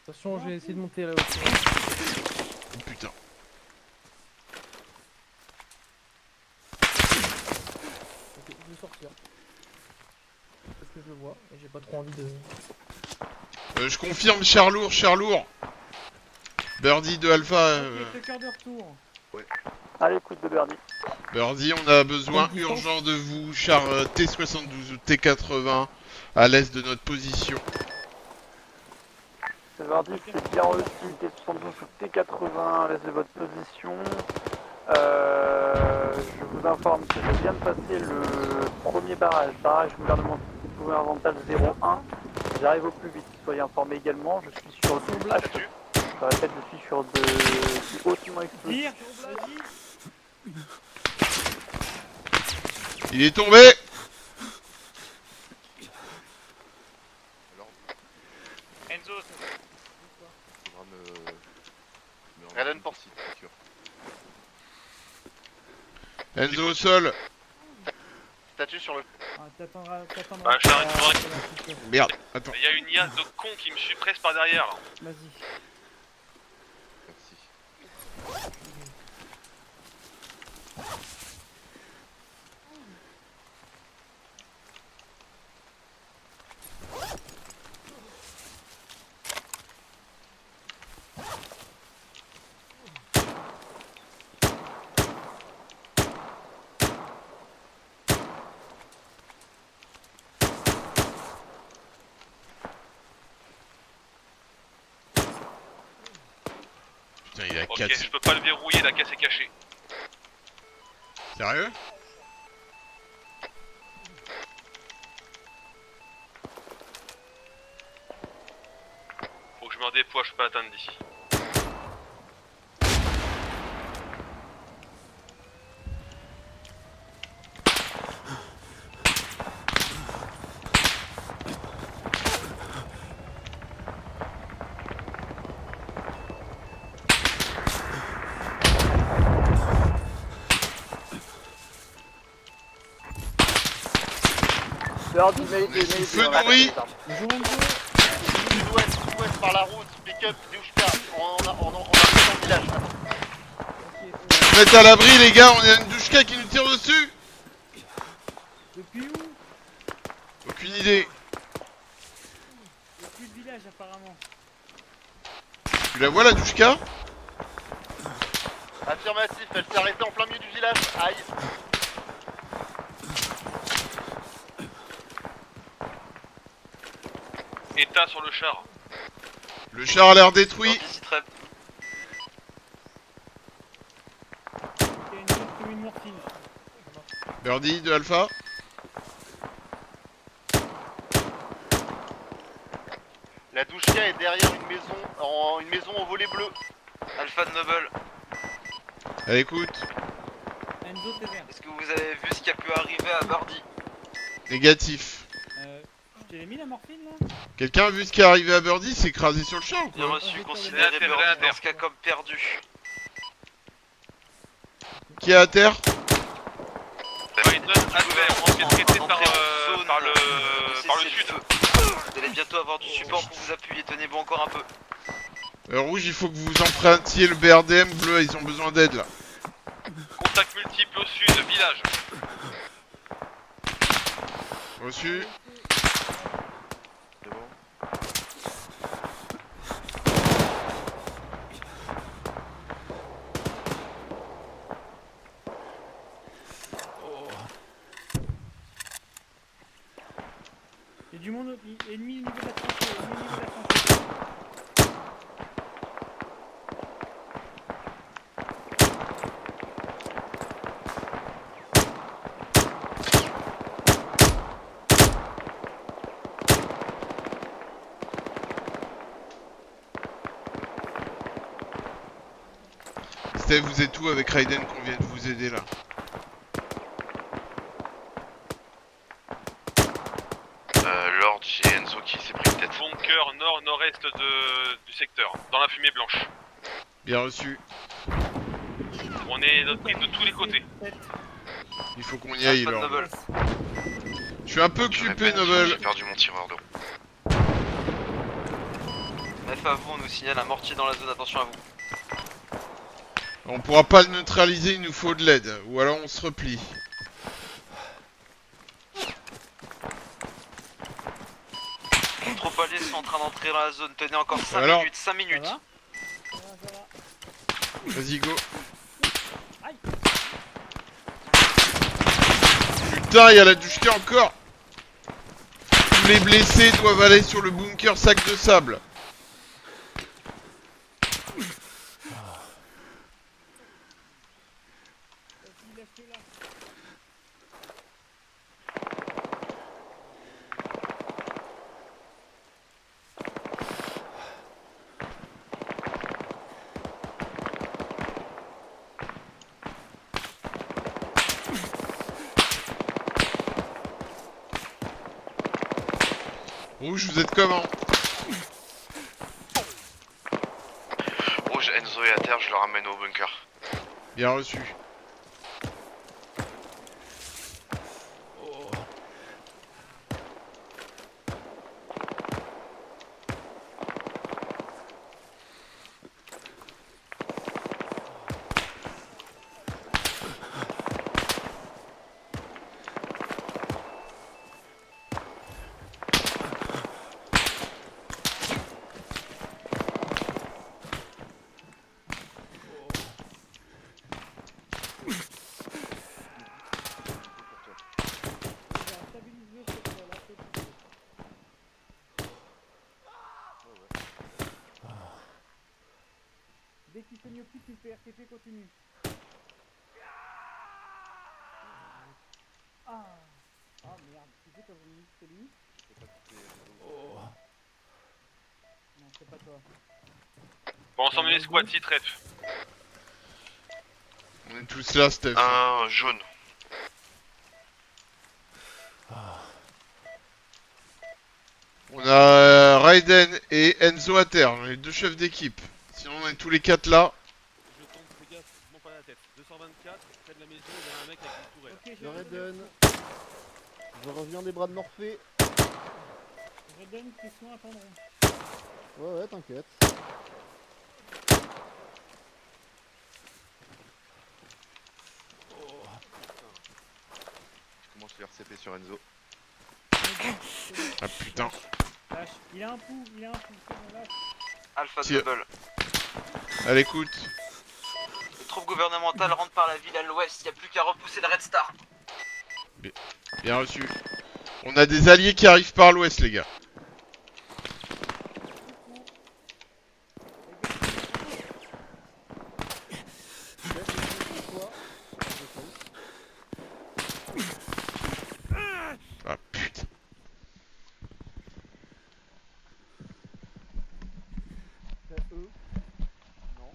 Attention, j'ai essayé de monter là aussi. Oh putain. Ok, je vais sortir. Parce que je le vois et j'ai pas trop envie de... Je confirme, char lourd. Birdie de Alpha. Tucker de retour. Ouais. À l'écoute de Birdie. Birdie, on a besoin urgent de vous, char T72 ou T80, à l'est de notre position. Severdi, c'est bien reçu, T72 sur T80 à l'est de votre position. Je vous informe que je viens de passer le premier barrage gouvernemental 01. J'arrive au plus vite, soyez informés également, je suis sur du H. Je répète, je suis sur du hautement explosif. Il est tombé. Enzo, Faudra me Raiden pour site, c'est sûr. Enzo au sol. Statue sur le... Ah, t'attendras. Bah, je t'arrête. Merde, attends. Il y a une IA de con qui me suit presque par derrière là. Vas-y. Merci. Putain, il a Ok, 4. je peux pas le verrouiller, la caisse est cachée. Sérieux? Faut que je me redéploie, je peux pas l'atteindre d'ici. Feu nourri. Sud-ouest par la route, pick-up, Douchka, on a dans le village. Faites à l'abri les gars, on a une douchka qui nous tire dessus. Depuis où? Aucune idée. Depuis le village apparemment. Tu la vois la douchka? Affirmatif, elle s'est arrêtée en plein milieu du village. Aïe. État sur le char. Le char a l'air détruit. Il y a une autre commune morphine. Birdie de Alpha. La douchka est derrière une maison au volet bleu. Alpha de Noble. Elle écoute. Enzo, t'es vert. Est-ce que vous avez vu ce qui a pu arriver à Birdie? Négatif. Je t'ai mis la morphine là? Quelqu'un a vu ce qui est arrivé à Birdie? S'est écrasé sur le char ou Bien quoi? reçu, considérez Birdie dans ce cas comme perdu. Qui est à terre? Biden à terre, on s'est traité par le sud. Vous allez bientôt avoir du support pour vous appuyer, tenez-vous encore un peu. Rouge, il faut que vous empruntiez le BRDM. Bleu, ils ont besoin d'aide là. Contact multiple au sud, village. Reçu. C'est bon. Il y a du monde ennemi au niveau de la tranchée. Ennemi au niveau de la tranchée. Steve, vous êtes où avec Raiden qu'on vient de vous aider là? Lord, j'ai Enzo qui s'est pris une tête. Bunker nord-nord-est du secteur, dans la fumée blanche. Bien reçu. On est de tous les côtés. Il faut qu'on y aille Alpha de Lord. Noble. Je suis un peu occupé Noble. J'ai perdu mon tireur d'eau. F à vous, on nous signale un mortier dans la zone, attention à vous. On pourra pas le neutraliser, il nous faut de l'aide. Ou alors on se replie. Trop alliés sont en train d'entrer dans la zone, tenez encore 5 Alors minutes, 5 minutes. Ça va. Vas-y go. Aïe. Putain, il y a la douchka encore. Tous les blessés doivent aller sur le bunker sac de sable. Vas-y, lâche-le là. Rouge, vous êtes comment? Rouge, Enzo est à terre, je le ramène au bunker. Bien reçu. Stabilise-le cette fois là, stabilise-le. Dès qu'il saigne au pied, tu fais RTP, continue. Ah merde, tu sais quand vous c'est lui? Non, c'est pas toi. Bon, ensemble les squats, si trep. On est tous là, Steph. Un jaune. On a Raiden et Enzo à terre, les deux chefs d'équipe. Sinon on est tous les quatre là. Je tente, fais gaffe, je m'en pas la tête. 224, près de la maison, il y a un mec avec une tourelle. Ok, Je j'ai Raiden. Je reviens des bras de Morphée. Redonne tes soins attendront. Ouais, t'inquiète. Je commence le RCP sur Enzo. Ah putain. Lâche, il a un pouls, c'est bon, lâche. Alpha Tiens. Double. À l'écoute. Les troupes gouvernementales rentrent par la ville à l'ouest, y a plus qu'à repousser le Red Star. Bien reçu. On a des alliés qui arrivent par l'ouest, les gars. Ah putain. C'est eux. Non.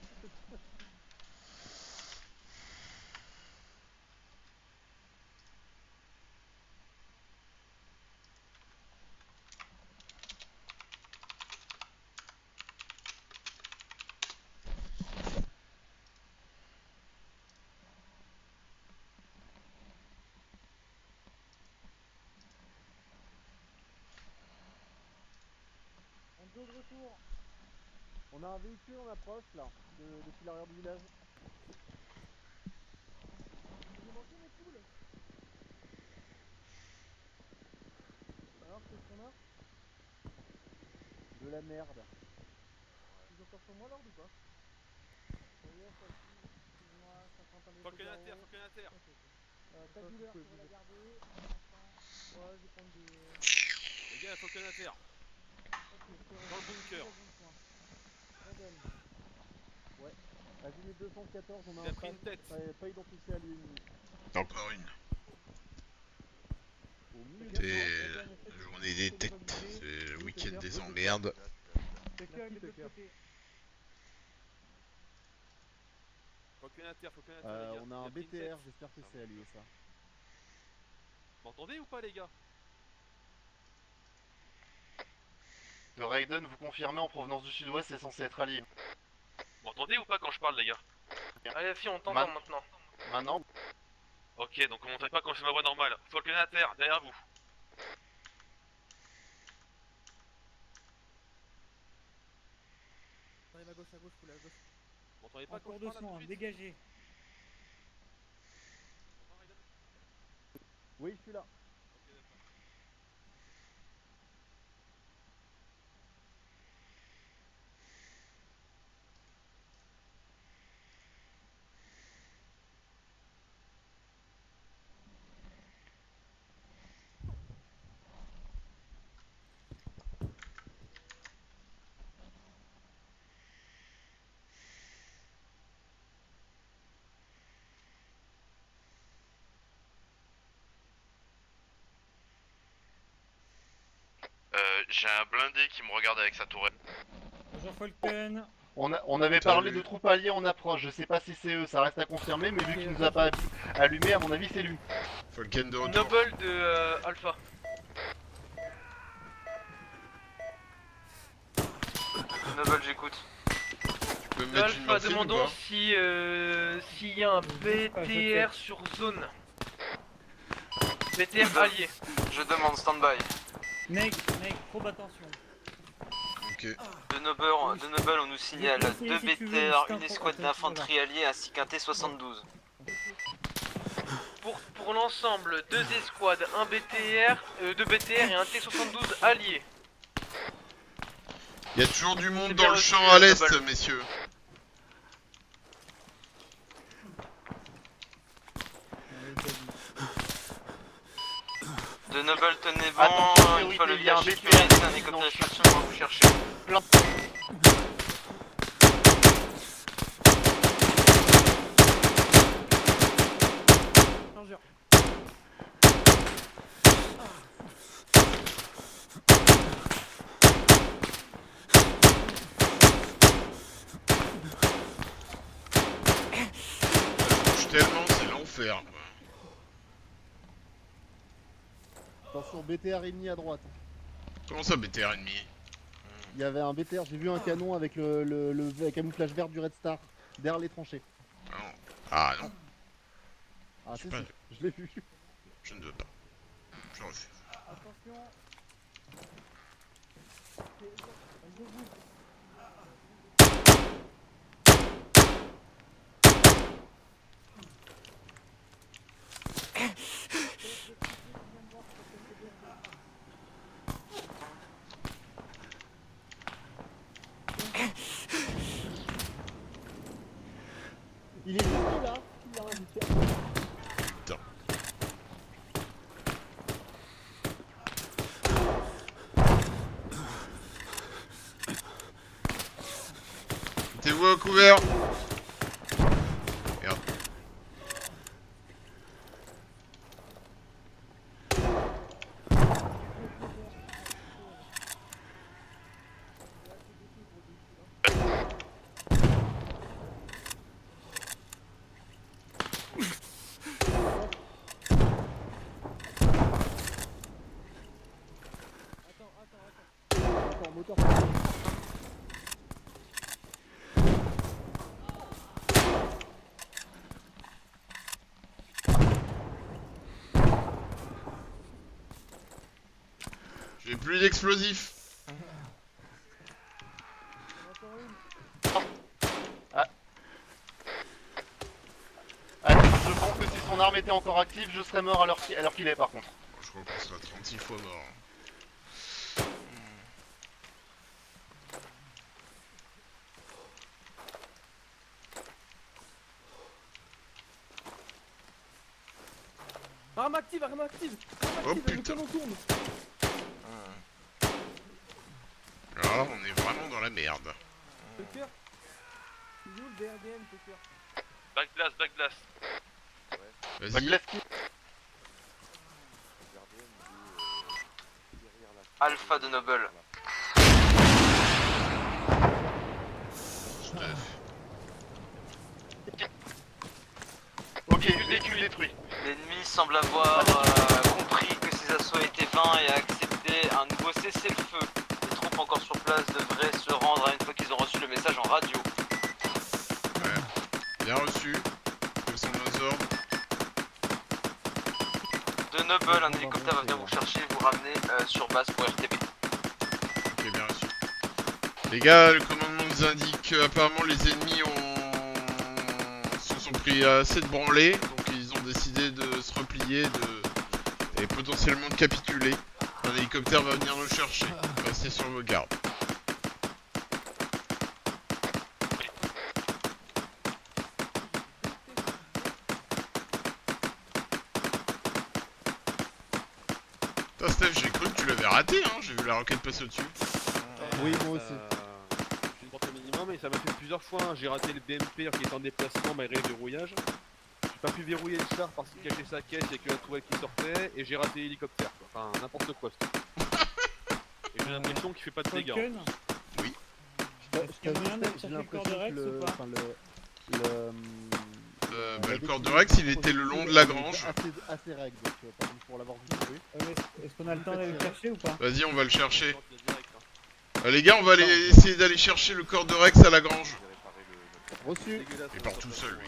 Enzo de retour. On a un véhicule en approche là, depuis l'arrière du village. Vous avez manqué mes poules? Alors, qu'est-ce qu'on a? De la merde. Ils ont encore sur moi l'ordre ou pas? Yes, excuse-moi, ça prend pas les Faut qu'il y ait un terre, faut qu'il y ait un terre. ta douleur, tu vas la garder. Ouais, je vais prendre des... Les gars, faut qu'il y ait un terre. Dans le bunker. Redonne. Ouais. Azimut 214, on a Il a un pris une tête. pas identifié à l'ennemi. Encore une. Au milieu C'est la journée des têtes. C'est le week-end des emmerdes. Tucker, il est de l'autre côté. Faut qu'il y ait un terre, faut qu'il y ait un terre, les gars. On a un BTR, j'espère que c'est allié ça. M'entendez ou pas, les gars? Le Raiden, vous confirmez en provenance du sud-ouest, c'est censé être allié. Vous m'entendez ou pas quand je parle, les gars? Allez, fille, on t'entend maintenant. Maintenant? Ok, donc on m'entendait pas quand c'est ma voix normale. Falcon à terre, derrière vous. Arrive à gauche, roule à gauche. Vous m'entendez pas quand Encore je parle là tout doucement, de suite? dégagez. Oui, je suis là. Ok, d'accord. J'ai un blindé qui me regarde avec sa tourelle. Bonjour Falcon. On avait parlé de troupes alliées en approche, je sais pas si c'est eux, ça reste à confirmer, mais vu qu'il nous a pas allumé, à mon avis c'est lui. Falken de retour. Noble de Alpha. Noble, j'écoute. Tu peux me mettre une Alpha, morphine ou demandons pas si s'il y a un BTR sur zone. BTR allié. Je demande stand-by. Mec, probe attention. Ok. De Noble, on nous signale 2 BTR, une escouade d'infanterie alliée ainsi qu'un T-72. Pour l'ensemble, 2 escouades, 2 BTR et un T-72 alliés. Il y a toujours du monde C'est dans bien le reçu, champ à l'est, Noble. messieurs. De Noble, tenez bon, Attention, une fois le il y a un village BTR, sécurisé, un hélicoptère d'extraction va vous chercher. Chargeur. Ça bouge tellement, c'est l'enfer. Attention, BTR ennemi à droite. Comment ça, BTR ennemi? Il y avait un BTR, j'ai vu un canon avec le camouflage vert du Red Star derrière les tranchées. Ah non, Ah Je si, sais si, pas. je l'ai vu. je ne veux pas. Je refuse. Attention. Il est juste là, il a un BTR. Putain. T'es où à couvert? Merde. Attends, moteur. J'ai plus d'explosifs. Ah, je pense que si son arme était encore active, je serais mort à l'heure qu'il est par contre. Je crois qu'on sera 36 fois mort. Arme active, arme active. Oh Le putain. canon tourne. Alors on est vraiment dans la merde. Tucker. C'est où le BRDM, Tucker? Back blast, back blast. Vas-y. Alpha de Noble. Ok, véhicule détruit. L'ennemi semble avoir compris que ses assauts étaient vains et a accepté un nouveau cessez-le-feu. Les troupes encore sur place devraient se rendre une fois qu'ils ont reçu le message en radio. Ouais. Bien reçu. Quels sont nos ordres? De Noble, un hélicoptère va venir vous chercher et vous ramener sur base pour RTB. Ok, bien reçu. Les gars, le commandement nous indique que apparemment les ennemis se sont pris assez de branlées, donc ils ont décidé de se replier et potentiellement de capituler. Un hélicoptère va venir nous chercher. Restez sur vos gardes. Putain, Steph, j'ai cru que tu l'avais raté, hein, j'ai vu la roquette passer au-dessus. Oui, moi aussi. J'ai une portée minimum et ça m'a fait plusieurs fois. Hein. J'ai raté le BMP qui est en déplacement malgré le verrouillage. J'ai pas pu verrouiller le char parce qu'il cachait sa caisse et que la tourelle qui sortait. Et j'ai raté l'hélicoptère. Enfin, n'importe quoi. Et J'ai l'impression qu'il fait pas de dégâts. Falcon, Oui. est-ce qu'il y a moyen d'aller chercher J'ai le corps de l'impression Rex que ou pas Le corps de Rex, il était le long de la grange. Assez règle, donc par exemple, pour l'avoir vu. Est-ce qu'on a le temps d'aller le chercher ou pas? Vas-y, on va le chercher. Les gars, on va essayer d'aller chercher le corps de Rex à la grange. Reçu. Il part tout seul, lui.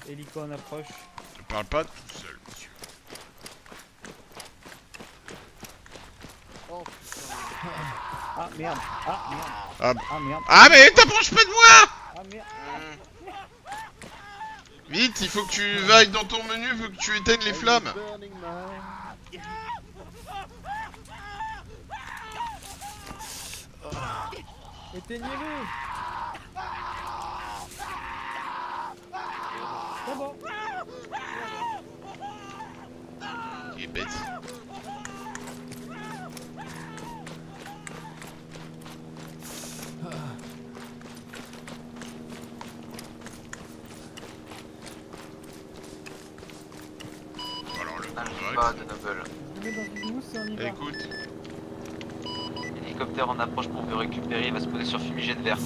Hélico en approche. Ne parle pas tout seul, monsieur. Oh putain. Ah merde. Ah merde. Ah, Ah merde. ah mais t'approches pas de moi! Ah merde. Vite, il faut que tu vailles dans ton menu, il faut que tu éteignes les flammes. Burning man. Éteignez-le. C'est bon. Il est bête. Alors le corps de Pas Rex. de Noble. Je mets dans une mousse et on y va. Écoute, Hélicoptère en approche pour vous récupérer, il va se poser sur fumigène vert.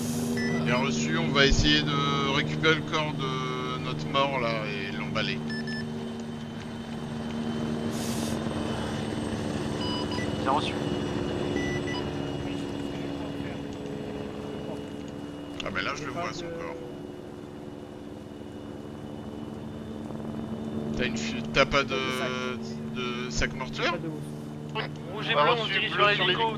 bien reçu, on va essayer de récupérer le corps de notre mort là et l'emballer. Bien reçu. Ah bah là je le vois son corps. T'as pas de sac mortuaire? Rouge et Bah, blanc, on reçu, se dirige bleu vers sur l'hélico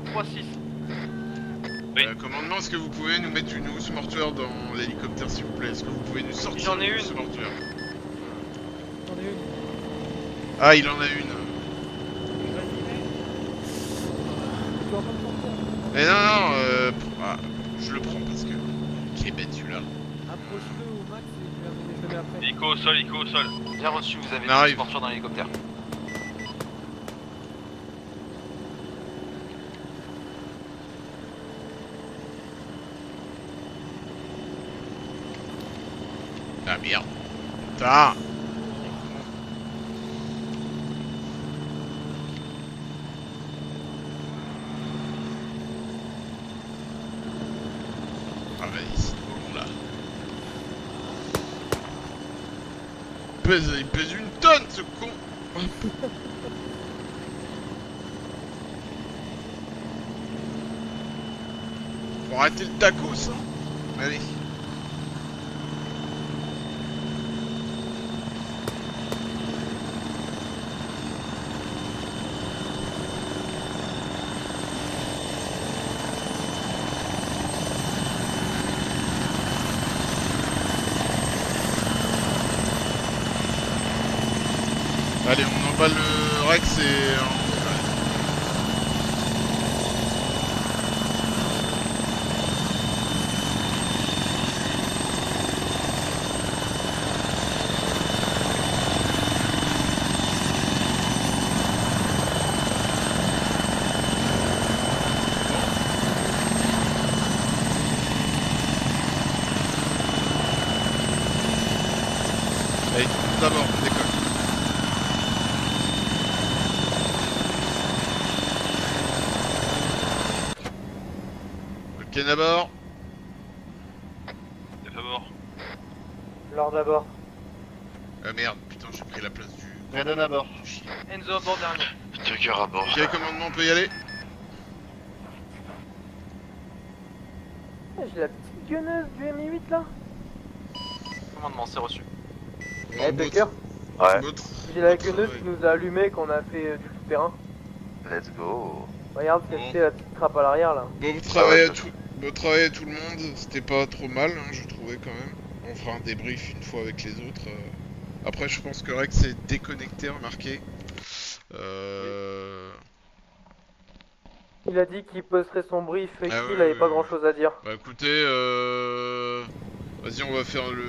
3-6. Commandement, est-ce que vous pouvez nous mettre une housse mortuaire dans l'hélicoptère s'il vous plaît? Est-ce que vous pouvez nous sortir J'en ai une une. housse mortuaire? J'en ai une. Ah, il en a une. Tu vas pas me sortir. Mais non, ah, je le prends parce que... Qu'il est bête celui-là. Approche-le au max et je le mets après. Hélico au sol, hélico au sol. Bien reçu, vous avez On arrive. une porture dans l'hélicoptère. Ah merde. Putain. Ah vas-y, c'est trop long là. Il pèse une tonne ce con. Faut arrêter le tacos hein. Allez. Allez, on emballe le Rex et... Allez, d'abord, on décolle. Ok, d'abord. F à bord. Lors d'abord. Ah merde, putain, j'ai pris la place du... Redon à bord. Enzo à bord dernier. Tucker à bord. Ok, commandement, on peut y aller. J'ai la petite gueuneuse du Mi-8 là. Commandement, c'est reçu. Eh, Tucker, Ouais, j'ai la gueuneuse qui nous a allumé quand on a fait du tout-terrain. let's go. Regarde ce que c'est la petite trappe à l'arrière là. Bon travail à tout le monde, c'était pas trop mal, hein, je trouvais quand même. On fera un débrief une fois avec les autres. Après, je pense que Rex est déconnecté, remarquez. Il a dit qu'il posterait son brief et Ah qu'il ouais, avait pas ouais, grand chose à dire. Bah écoutez, vas-y, on va faire le